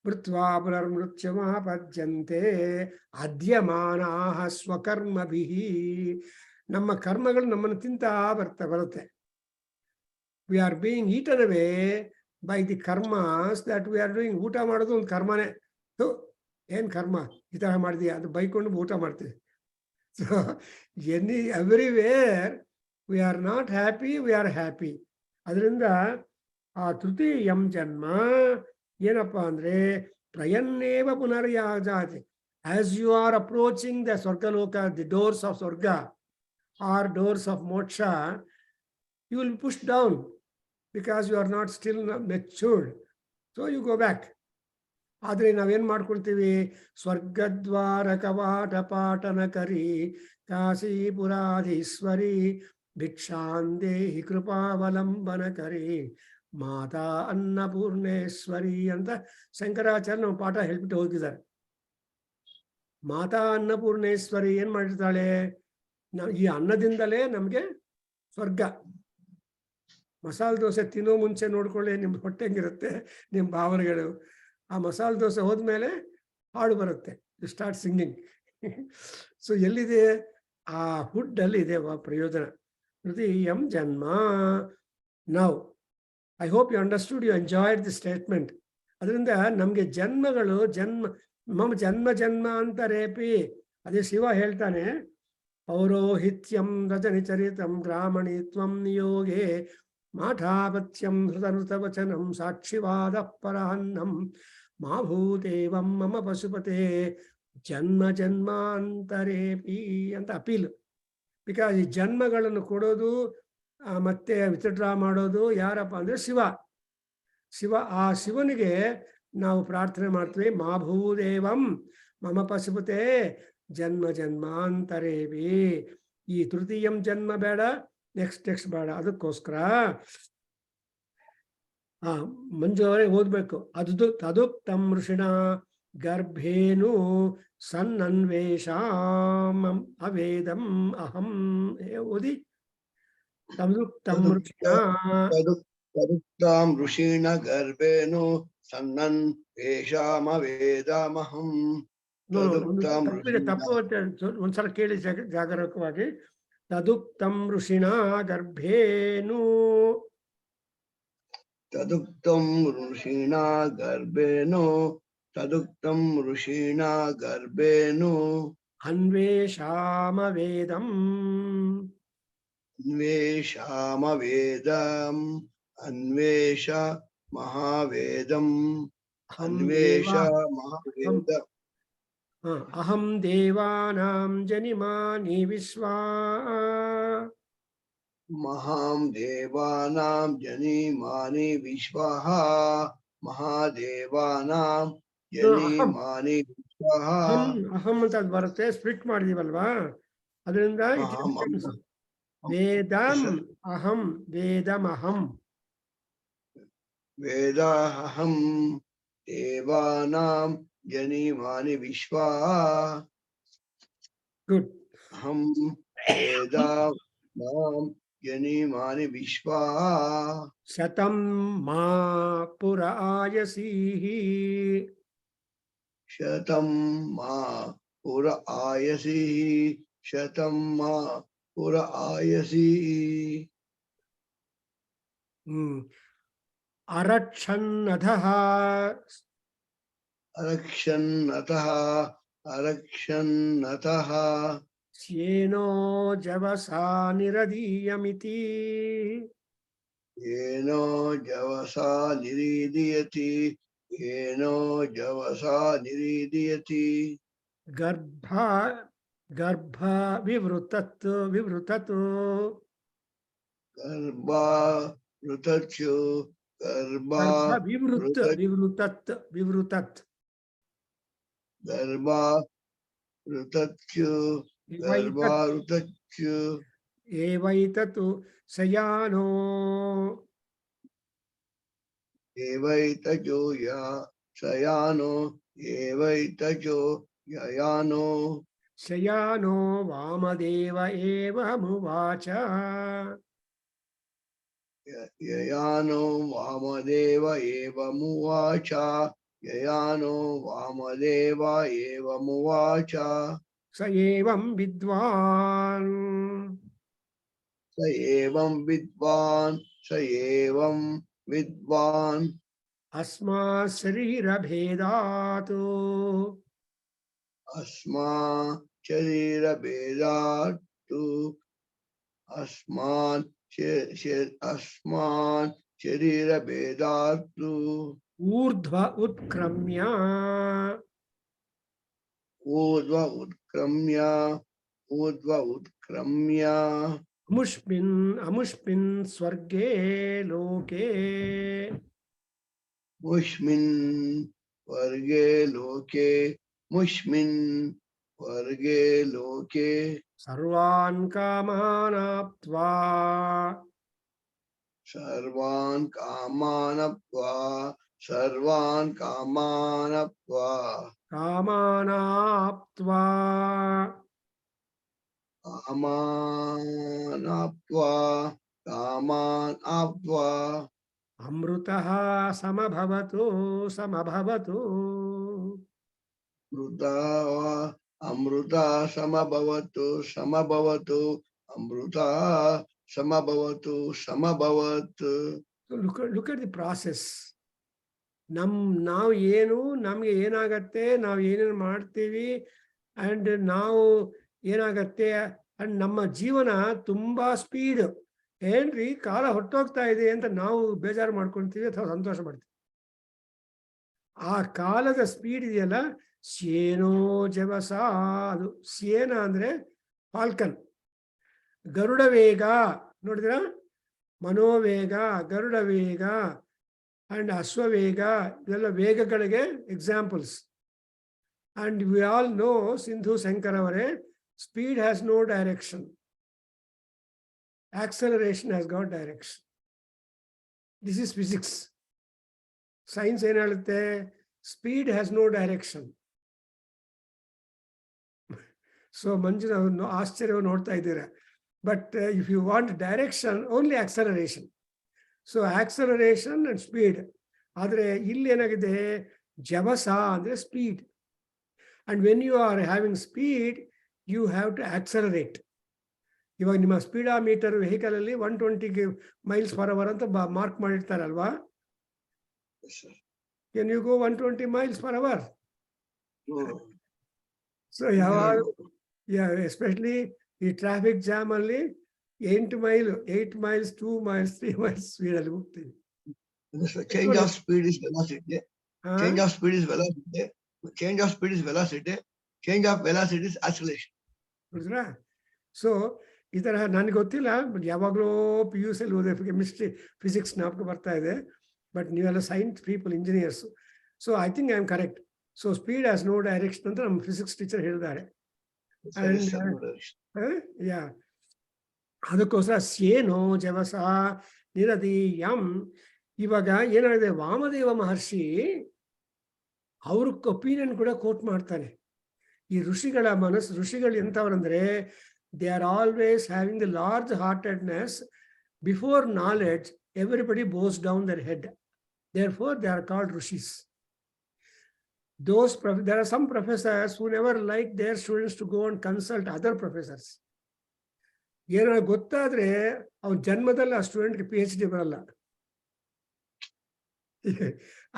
ಮೃತ್ವಾ ಪುನರ್ಮೃತ್ಯುಮ ಪದ್ಯಂತೆ ಅದ್ಯಮಾನಾಃ ಸ್ವಕರ್ಮಭಿಃ. ನಮ್ಮ ಕರ್ಮಗಳು ನಮ್ಮನ್ನು ತಿಂತಾ ಬರುತ್ತೆ. We are being eaten away by the karmas that we are doing. ಊಟ ಮಾಡೋದು ಒಂದು ಕರ್ಮನೇ. ಏನ್ ಕರ್ಮ ಈ ತರ ಮಾಡಿದೀಯ ಅದು ಬೈಕೊಂಡು ಊಟ ಮಾಡ್ತೀವಿ. So everywhere we are not happy, we are happy. ಅದರಿಂದ ಆ ತೃತೀಯಂ ಜನ್ಮ ಏನಪ್ಪ ಅಂದ್ರೆ ಪ್ರಯನ್ನೇವ ಪುನರ್ಯಾಜಾತಿ. As you are approaching the Swargaloka, the doors of Swarga are doors of moksha, you will push down because you are not still matured. So you go back. ಆದರೆ ನಾವೇನು ಮಾಡ್ಕೊಳ್ತೀವಿ? ಸ್ವರ್ಗದ್ವಾರ ಕವಾಟ ಪಾಟನ ಕರಿ ಕಾಶೀಪುರಾಧೀಶ್ವರಿ ಭಿಕ್ಷಾಂದೇಹಿ ಕೃಪಾವಲಂಬನ ಕರಿ ಮಾತಾ ಅನ್ನಪೂರ್ಣೇಶ್ವರಿ ಅಂತ ಶಂಕರಾಚಾರ್ಯ ನಮ್ಮ ಪಾಠ ಹೇಳ್ಬಿಟ್ಟು ಹೋಗಿದ್ದಾರೆ. ಮಾತಾ ಅನ್ನಪೂರ್ಣೇಶ್ವರಿ ಏನ್ ಮಾಡಿರ್ತಾಳೆ? ಈ ಅನ್ನದಿಂದಲೇ ನಮಗೆ ಸ್ವರ್ಗ. ಮಸಾಲೆ ದೋಸೆ ತಿನ್ನೋ ಮುಂಚೆ ನೋಡ್ಕೊಳ್ಳಿ ನಿಮ್ಮ ಹೊಟ್ಟೆ ಹೆಂಗಿರುತ್ತೆ, ನಿಮ್ಮ ಭಾವನೆಗಳು. ಆ ಮಸಾಲೆ ದೋಸೆ ಹೋದ್ಮೇಲೆ ಹಾಡು ಬರುತ್ತೆ, ಯು ಸ್ಟಾರ್ಟ್ ಸಿಂಗಿಂಗ್. ಸೊ ಎಲ್ಲಿದೆ? ಆ ಹುಡ್ ಅಲ್ಲಿ ಇದೆ ಪ್ರಯೋಜನ. ತೃತೀಯಂ ಜನ್ಮ. Now I hope you understood, you enjoyed the statement. ಅದರಿಂದ ನಮಗೆ ಜನ್ಮಗಳು ಮಮ ಜನ್ಮ ಜನ್ಮಾಂತರೇಪಿ, ಅದೇ ಶಿವ ಹೇಳ್ತಾನೆ, ಪೌರೋಹಿತ್ಯಂ ರಜನಿಚರಿತಂ ಬ್ರಾಹ್ಮಣಿತ್ವಂ ನಿಯೋಗೆ ಮಾಠಾಪತ್ಯಂ ಹೃತನೃತವಚನಂ ಸಾಕ್ಷಿವಾದ ಪರಾನ್ನಂ ಮಾ ಭೂತೇವಂ ಮಮ ಪಶುಪತೆ ಜನ್ಮ ಜನ್ಮಾಂತರೇಪಿ ಅಂತ ಅಪೀಲ್. ಬಿಕಾಸ್ ಈ ಜನ್ಮಗಳನ್ನು ಕೊಡೋದು ಮತ್ತೆ ವಿತ್ಡ್ರಾ ಮಾಡೋದು ಯಾರಪ್ಪ ಅಂದ್ರೆ ಶಿವ. ಆ ಶಿವನಿಗೆ ನಾವು ಪ್ರಾರ್ಥನೆ ಮಾಡ್ತೀವಿ, ಮಾ ಭೂದೇವಂ ಮಮ ಪಶುಪತೆ ಜನ್ಮ ಜನ್ಮಾಂತರೇಪಿ. ಈ ತೃತೀಯಂ ಜನ್ಮ ಬೇಡ, ನೆಕ್ಸ್ಟ್ ಬೇಡ. ಅದಕ್ಕೋಸ್ಕರ ಮಂಜು ಅವರೇ ಓದ್ಬೇಕು. ತದುಕ್ತಂ ಋಷಿಣ ಗರ್ಭೇನು ಸನ್ನನ್ವೇಷಾಂ ಅವೇದಂ ಅಹಂ. ಓದಿ. ತದುಕ್ತಂ ಋಷಿಣ ಗರ್ಭೇನು ಸನ್ನನ್ವೇಷಾಮವೇದಮಹಂ. ತಪ್ಪು ಒಂದ್ಸಲ ಕೇಳಿ ಜಾಗರೂಕವಾಗಿ. ತದುಕ್ತಂ ಋಷಿಣ ಗರ್ಭೇನು. ತದುಕ್ತಂ ಋಷಿಣ ಗರ್ಭೇನು ಅನ್ವೇಷಾಮವೇದಂ ಅನ್ವೇಷ ಮಹಾವೇದಂ ಅಹಂ ದೇವಾನಾಂ ಜನಿಮಾನಿ ವಿಶ್ವಾ. ಮಹಾಂ ದೇವಾನಾಂ ಜನಿಮಾನಿ ವಿಶ್ವಃ. ಮಹಾದೇವಾನಾಂ ಜನಿಮಾನಿ ವಿಶ್ವಃ. ಅಹಂ ಅಂತ ಬರುತ್ತೆ, ಸ್ಪ್ಲಿಟ್ ಮಾಡಿದೀವಲ್ವಾ, ಅದರಿಂದ ವೇದಂ ಅಹಂ, ವೇದಮಹಂ. ವೇದಾಹಂ ದೇವಾನಾಂ ಜನಿಮಾನಿ ವಿಶ್ವಃ. ಗುಡ್. ಅಹಂ ವೇದಾನಾಂ ಜನಿಮಾನಿ ವಿಶ್ವಃ. ಶತಂ ಮಾ ಪುರ ಆಯಸೀಃ. ಶತಂ ಮಾ ಪುರ ಆಯಸೀಃ. ಶತಂ ಮಾ ಪುರ ಆಯಸೀಃ. ಅರಕ್ಷನ್ನಧಃ. ಅರಕ್ಷನ್ನತಃ ಸ್ಯೇನೋ ಜವಸಾ ನಿರದೀಯಮಿತಿ. ಏನೋ ಜವಸಾ ನಿರೀದಯತಿ. ಗರ್ಭ ವಿವೃತತ್. ಗರ್ಭ ವಿವೃತತ್. ಏವೈತತ್ ಶಯಾನೋ. ಶಯಾನೋ ವಾಮದೇವ ಏವಮುವಾಚ. ಯಯಾನೋ ವಾಮದೇವ ಏವಮುವಾಚ. ಸ ಏವಂ ವಿದ್ವಾನ್ ಅಸ್ಮಾತ್ ಶರೀರಭೇದಾತ್. ಶರೀರ ಭೇದಾತ್ತು ಊರ್ಧ್ವ ಉತ್ಕ್ರಮ್ಯ ಊರ್ಧ್ವ ಉತ್ಕ್ರಮ್ಯ ಅಮುಷ್ಮಿನ್ ಸ್ವರ್ಗೇ ಲೋಕೆ ಮುಷ್ಮಿನ್ ವರ್ಗೇ ಲೋಕೆ ಮುಷ್ಮಿನ್ ವರ್ಗೇ ಲೋಕೆ ಸರ್ವಾನ್ ಕಾಮಾನಾಪ್ತ್ವಾ ಸರ್ವಾನ್ ಕಾಮಾನಪ್ವಾ ಕಾಮಾನಾಪ್ತ್ವಾ ಕಾಮಾನ್ ಆಪ್ತ್ವಾ ಅಮೃತಃ ಸಮಭವತು ಅಮೃತ ಸಮಭವತು ಅಮೃತ ಸಮಭವತ್. Look at the process. ನಮ್ಗೆ ಏನಾಗತ್ತೆ, ನಾವು ಏನೇನು ಮಾಡ್ತೀವಿ ಅಂಡ್ ನಾವು ಏನಾಗತ್ತೆ ಅಂಡ್ ನಮ್ಮ ಜೀವನ ತುಂಬಾ ಸ್ಪೀಡ್. ಏನ್ರಿ ಕಾಲ ಹೊಟ್ಟೋಗ್ತಾ ಇದೆ ಅಂತ ನಾವು ಬೇಜಾರು ಮಾಡ್ಕೊಳ್ತೀವಿ ಅಥವಾ ಸಂತೋಷ ಪಡ್ತೀವಿ. ಆ ಕಾಲದ ಸ್ಪೀಡ್ ಇದೆಯಲ್ಲ, ಸ್ಯೇನೋ ಜವಸ, ಅದು ಸ್ಯೇನ ಅಂದ್ರೆ ಫಾಲ್ಕನ್. ಗರುಡ ವೇಗ ನೋಡಿದ್ರ, ಮನೋವೇಗ, ಗರುಡ ವೇಗ ಅಂಡ್ ಅಶ್ವವೇಗ, ಇದೆಲ್ಲ ವೇಗಗಳಿಗೆ examples. And we all know, Sindhu Shankar ಅವರೇ, speed has no direction, acceleration has got direction. This is physics. Science ಏನು ಹೇಳುತ್ತೆ? Speed has no direction. So ಮಂಜು ಆಶ್ಚರ್ಯವನ್ನು ನೋಡ್ತಾ ಇದ್ದೀರಾ. But if you want direction, only acceleration. So acceleration and speed. ಆದರೆ ಇಲ್ಲಿ ಏನಾಗಿದೆ, ಜವಸ ಅಂದ್ರೆ speed. And when you are having speed, you have to accelerate. ಇವಾಗ ನಿಮ್ಮ ಸ್ಪೀಡಾಮೀಟರ್ ವೆಹಿಕಲ್ ಅಲ್ಲಿ 120 miles per hour ಅಂತ ಮಾರ್ಕ್ ಮಾಡಿರ್ತಾರಲ್ವಾ? Can you go 120 miles per hour? So ಯಾವಾಗ, ಎಸ್ಪೆಷಲಿ ಈ ಟ್ರಾಫಿಕ್ ಜಾಮ್ ಅಲ್ಲಿ 8 miles, 2 miles, 3 miles ಸ್ಪೀಡ್ ಅಲ್ಲಿ ಹೋಗ್ತೀವಿ. Change of speed is velocity. Change of speed is velocity. Change of speed is velocity. Change of velocity is acceleration. So ಈ ತರ ನನಗೆ ಗೊತ್ತಿಲ್ಲ, but ಯಾವಾಗಲೂ PUC ಅಲ್ಲಿ ಓದಿದೆ, ಕೆಮಿಸ್ಟ್ರಿ ಫಿಸಿಕ್ಸ್ ಜ್ಞಾಪಕ ಬರ್ತಾ ಇದೆ. ಬಟ್ ನೀವೆಲ್ಲ science people, engineers. So I think I am correct. So speed has no direction ಅಂತ ನಮ್ಮ ಫಿಸಿಕ್ಸ್ ಟೀಚರ್ ಹೇಳಿದ್ದಾರೆ. ಯಾ, ಅದಕ್ಕೋಸ್ಕರ ಸ್ಯೇನೋ ಜವಸ ನಿರದೀಯಂ. ಇವಾಗ ಏನಾಗಿದೆ, ವಾಮದೇವ ಮಹರ್ಷಿ ಅವ್ರ ಒಪಿನಿಯನ್ ಕೂಡ ಕೋಟ್ ಮಾಡ್ತಾನೆ. ಈ ಋಷಿಗಳು ಎಂಥವ್ರಂದ್ರೆ, they are always having the large heartedness. Before knowledge, everybody bows down their head. Therefore they are called rishis. There are some professors who never like their students to go and consult other professors. ಏನಾದ್ರು ಗೊತ್ತಾದ್ರೆ ಅವ್ನ ಜನ್ಮದಲ್ಲಿ ಆ ಸ್ಟೂಡೆಂಟ್ಗೆ PhD ಬರಲ್ಲ.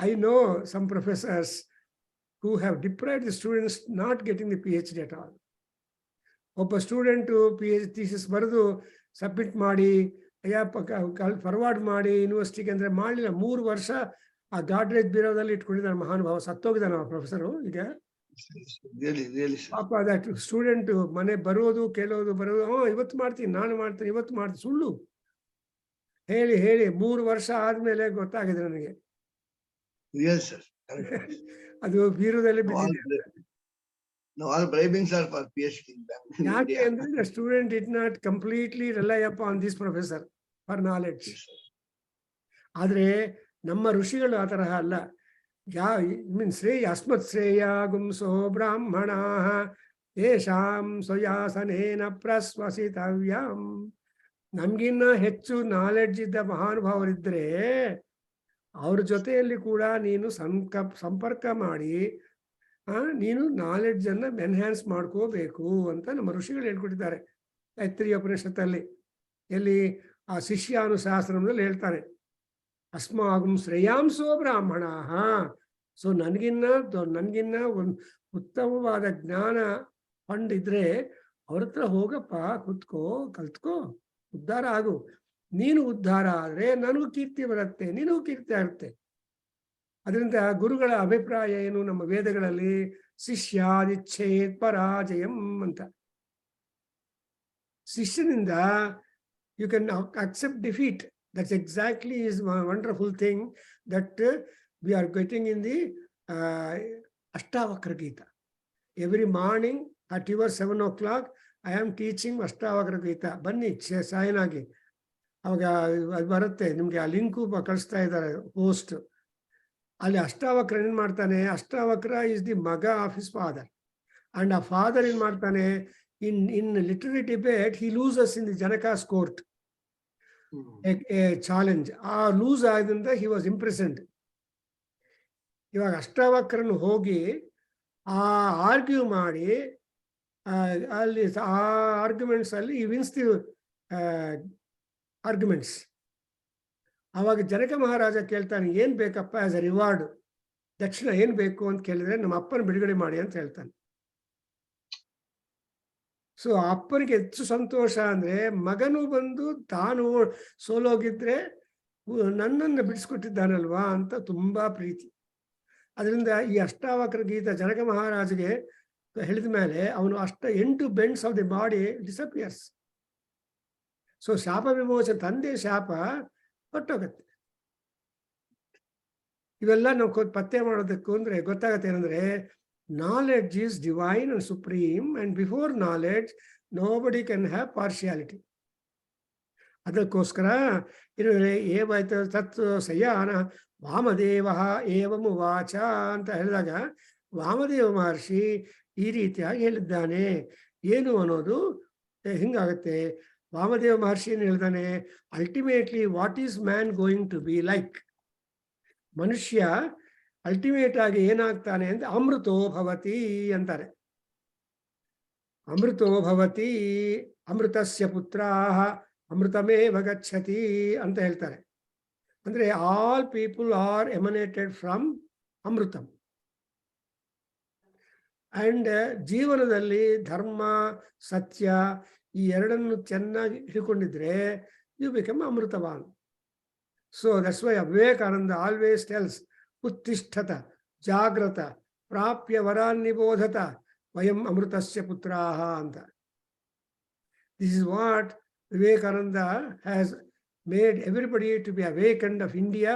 I know some professors who have deprived the students not getting the PhD at all. ಒಬ್ಬ student PhD thesis ಬರೆದು submit ಮಾಡಿ, forward ಮಾಡಿ ಯೂನಿವರ್ಸಿಟಿಗೆ ಅಂದ್ರೆ ಮಾಡಲಿಲ್ಲ. 3 ವರ್ಷ ಆ ಗಾಡ್ರೇಜ್ ಬೀರೋದಲ್ಲಿ ಇಟ್ಕೊಂಡಿದ್ದಾರೆ. ಮಹಾನುಭಾವ ಸತ್ತೋಗಿದ್ದಾನೆ ಆ ಪ್ರೊಫೆಸರು. ಈಗ ಪಾಪ ದಟ್ ಸ್ಟೂಡೆಂಟ್ ಮನೆ ಬರೋದು ಕೇಳೋದು ಇವತ್ತು ಮಾಡ್ತೀನಿ, ನಾಳೆ ಮಾಡ್ತೀನಿ, ಇವತ್ತು ಮಾಡ್ತೀನಿ, ಸುಳ್ಳು ಹೇಳಿ 3 ವರ್ಷ ಆದ್ಮೇಲೆ ಗೊತ್ತಾಗಿದೆ ನನಗೆ ಅದು ಬೀರೋದಲ್ಲಿ ಬಿದ್ದಿದೆ. No, all bribings are for PhD. ಯಾಕೆ ಅಂದ್ರೆ the student did not completely rely upon this professor for knowledge. ಆದ್ರೆ ನಮ್ಮ ಋಷಿಗಳು ಆ ತರಹ ಅಲ್ಲ. ಅಸ್ಮತ್ ಶ್ರೇಯ ಗುಂಸೋ ಬ್ರಾಹ್ಮಣ ಯೇಷಾಂ ಸ್ವಯಾಸನೇನ ಪ್ರಸ್ವಸಿತವ್ಯಂ. ನಮ್ಗಿನ್ನ ಹೆಚ್ಚು ನಾಲೆಡ್ಜ್ ಇದ್ದ ಮಹಾನುಭಾವರಿದ್ರೆ ಅವ್ರ ಜೊತೆಯಲ್ಲಿ ಕೂಡ ನೀನು ಸಂಪರ್ಕ ಮಾಡಿ ನೀನು ನಾಲೆಡ್ಜ್ ಅನ್ನ ಎನ್ಹ್ಯಾನ್ಸ್ ಮಾಡ್ಕೋಬೇಕು ಅಂತ ನಮ್ಮ ಋಷಿಗಳು ಹೇಳ್ಕೊಟ್ಟಿದ್ದಾರೆ. ಐತರೇಯ ಉಪನಿಷತ್ತಲ್ಲಿ, ಎಲ್ಲಿ ಆ ಶಿಷ್ಯಾನುಶಾಸನದಲ್ಲಿ ಹೇಳ್ತಾನೆ, ಅಸ್ಮಾಗಂ ಶ್ರೇಯಾಂಸೋ ಬ್ರಾಹ್ಮಣ. ಸೊ ನನ್ಗಿನ್ನ ಒಂದು ಉತ್ತಮವಾದ ಜ್ಞಾನ ಫಂಡ್ ಇದ್ರೆ ಅವ್ರ ಹತ್ರ ಹೋಗಪ್ಪ, ಕುತ್ಕೋ, ಕಲ್ತ್ಕೋ, ಉದ್ಧಾರ ಆಗು. ನೀನು ಉದ್ಧಾರ ಆದರೆ ನನಗೂ ಕೀರ್ತಿ ಬರುತ್ತೆ, ನಿನಗೂ ಕೀರ್ತಿ ಆಗುತ್ತೆ. ಅದರಿಂದ ಗುರುಗಳ ಅಭಿಪ್ರಾಯ ಏನು ನಮ್ಮ ವೇದಗಳಲ್ಲಿ? ಶಿಷ್ಯಾದಿಚ್ಛೇತ್ ಪರಾಜಯಂ ಅಂತ. ಶಿಷ್ಯನಿಂದ you can accept defeat. That's exactly is one wonderful thing that we are getting in the Ashtavakra Gita. Every morning at your 7 o'clock, I am teaching Ashtavakra Gita. ಬನ್ನಿ ಸಾಯನಾಗಿ, ಅವಾಗ ಅದು ಬರುತ್ತೆ ನಿಮ್ಗೆ. ಆ ಲಿಂಕು ಕಳಿಸ್ತಾ ಇದ್ದಾರೆ ಹೋಸ್ಟ್. ಅಲ್ಲಿ ಅಷ್ಟಾವಕ್ರ ಏನ್ ಮಾಡ್ತಾನೆ? ಅಷ್ಟಾವಕ್ರ ಇಸ್ ದಿ ಮಗ ಆಫ್ ಹಿಸ್ ಫಾದರ್. ಅಂಡ್ ಆ ಫಾದರ್ ಏನ್ ಮಾಡ್ತಾನೆ? in literary debate he loses in the Janaka's court. A challenge. ಆ ಲೂಸ್ ಆದ್ರಿಂದ he was imprisoned. ಇವಾಗ ಅಷ್ಟಾವಕ್ರನು ಹೋಗಿ ಆ ಆರ್ಗ್ಯೂ ಮಾಡಿ ಅಲ್ಲಿ ಆ ಆರ್ಗ್ಯುಮೆಂಟ್ಸ್ ಅಲ್ಲಿ he wins the ಆರ್ಗ್ಯುಮೆಂಟ್ಸ್. ಆವಾಗ ಜನಕ ಮಹಾರಾಜ ಕೇಳ್ತಾನೆ, ಏನ್ ಬೇಕಪ್ಪ ಆಸ್ ಅ ರಿವಾರ್ಡ್, ದಕ್ಷಿಣ ಏನ್ ಬೇಕು ಅಂತ ಕೇಳಿದ್ರೆ, ನಮ್ಮ ಅಪ್ಪನ ಬಿಡುಗಡೆ ಮಾಡಿ ಅಂತ ಹೇಳ್ತಾನೆ. ಸೊ ಅಪ್ಪನಿಗೆ ಹೆಚ್ಚು ಸಂತೋಷ ಅಂದ್ರೆ ಮಗನು ಬಂದು ತಾನು ಸೋಲೋಗಿದ್ರೆ ನನ್ನನ್ನು ಬಿಡಿಸ್ಕೊಟ್ಟಿದ್ದಾನಲ್ವಾ ಅಂತ ತುಂಬಾ ಪ್ರೀತಿ. ಅದರಿಂದ ಈ ಅಷ್ಟಾವಕ್ರ ಗೀತ ಜನಕ ಮಹಾರಾಜಗೆ ಹೇಳಿದ ಮೇಲೆ ಅವನು 8 bends of the body disappears. So ಶಾಪ ವಿಮೋಚನೆ, ತಂದೆ ಶಾಪ ಹೊಟ್ಟೋಗತ್ತೆ. ಇವೆಲ್ಲ ನಾವು ಪತ್ತೆ ಮಾಡೋದಕ್ಕೂ ಅಂದ್ರೆ ಗೊತ್ತಾಗತ್ತೆ ಏನಂದ್ರೆ, knowledge is divine and supreme, and before knowledge nobody can have partiality. ಅದಕ್ಕೋಸ್ಕರ ಏನಂದ್ರೆ ಏವಾಯ್ತು ತತ್ ಸಯಾನ ವಾಮದೇವ ಏವಂ ವಾಚ ಅಂತ ಹೇಳಿದಾಗ ವಾಮದೇವ ಮಹರ್ಷಿ ಈ ರೀತಿಯಾಗಿ ಹೇಳಿದ್ದಾನೆ. ಏನು ಅನ್ನೋದು ಹಿಂಗಾಗತ್ತೆ. ವಾಮದೇವ ಮಹರ್ಷಿ ಏನು ಹೇಳ್ತಾನೆ? Ultimately what is man going to be like? ಮನುಷ್ಯ ಅಲ್ಟಿಮೇಟ್ ಆಗಿ ಏನಾಗ್ತಾನೆ ಅಂತ ಅಮೃತೋ ಭವತಿ ಅಂತಾರೆ. ಅಮೃತೋ ಭವತಿ ಅಮೃತಸ್ಯ ಪುತ್ರಾಃ ಅಮೃತಮೇವ ಗಚ್ಚತಿ ಅಂತ ಹೇಳ್ತಾರೆ. ಅಂದ್ರೆ all people are emanated from ಅಮೃತಂ. ಅಂಡ್ ಜೀವನದಲ್ಲಿ ಧರ್ಮ ಸತ್ಯ ಈ ಎರಡನ್ನು ಚೆನ್ನಾಗಿ ಹಿಡ್ಕೊಂಡಿದ್ರೆ ಯು ಬಿಕಮ್ ಅಮೃತವಾನ್. So that's why Vivekananda always tells ಉತ್ತಿಷ್ಠತ ಜಾಗ್ರತ ಪ್ರಾಪ್ಯ ವರಾನ್ ನಿಬೋಧತ ವಯಂ ಅಮೃತಸ್ಯ ಪುತ್ರಾಃ ಅಂತ. This is what Vivekananda has made everybody to be awakened of India,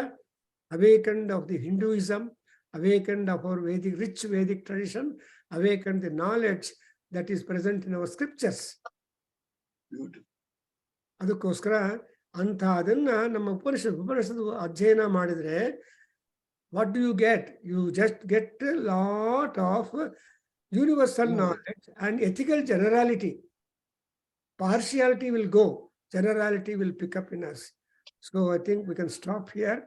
awakened of the Hinduism, awakened of our Vedic, rich Vedic tradition, awakened the knowledge that is present in our scriptures. ಅದಕ್ಕೋಸ್ಕರ ಅಂತ ಅದನ್ನ ನಮ್ಮ ಉಪನಿಷತ್ತು ಅಧ್ಯಯನ ಮಾಡಿದ್ರೆ what do you get? You just get a lot of universal knowledge and ethical generality. Partiality will go, generality will pick up in us. So I think we can stop here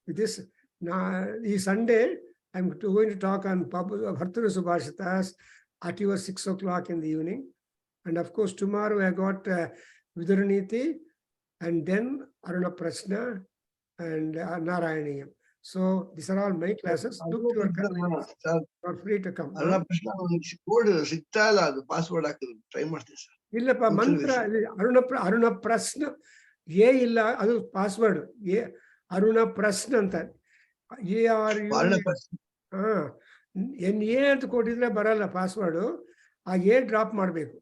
with this. Now, this Sunday, I'm going to talk on Bhartara Subhashitas at your 6 o'clock in the evening. And of course, tomorrow I got Viduraniti and then Aruna Prashna and Narayaniyam. So these are all my classes. Look to your convenience. You are free to come. Aruna Prashna code ಸಿಗ್ತಾ ಇಲ್ಲ, ಅದು password ಹಾಕಿದ್ರು, try ಮಾಡ್ತೀನಿ sir. ಇಲ್ಲಪ್ಪ, ಮಂತ್ರ ಅರುಣ ಪ್ರಶ್ನ ಏ ಇಲ್ಲ, ಅದು ಪಾಸ್ವರ್ಡ್ ಏ ಅರುಣ ಪ್ರಶ್ನ ಅಂತ. NA ಅಂತ ಕೊಟ್ಟಿದ್ರೆ ಬರಲ್ಲ ಪಾಸ್ವರ್ಡ್. ಆ ಎ ಡ್ರಾಪ್ ಮಾಡಬೇಕು.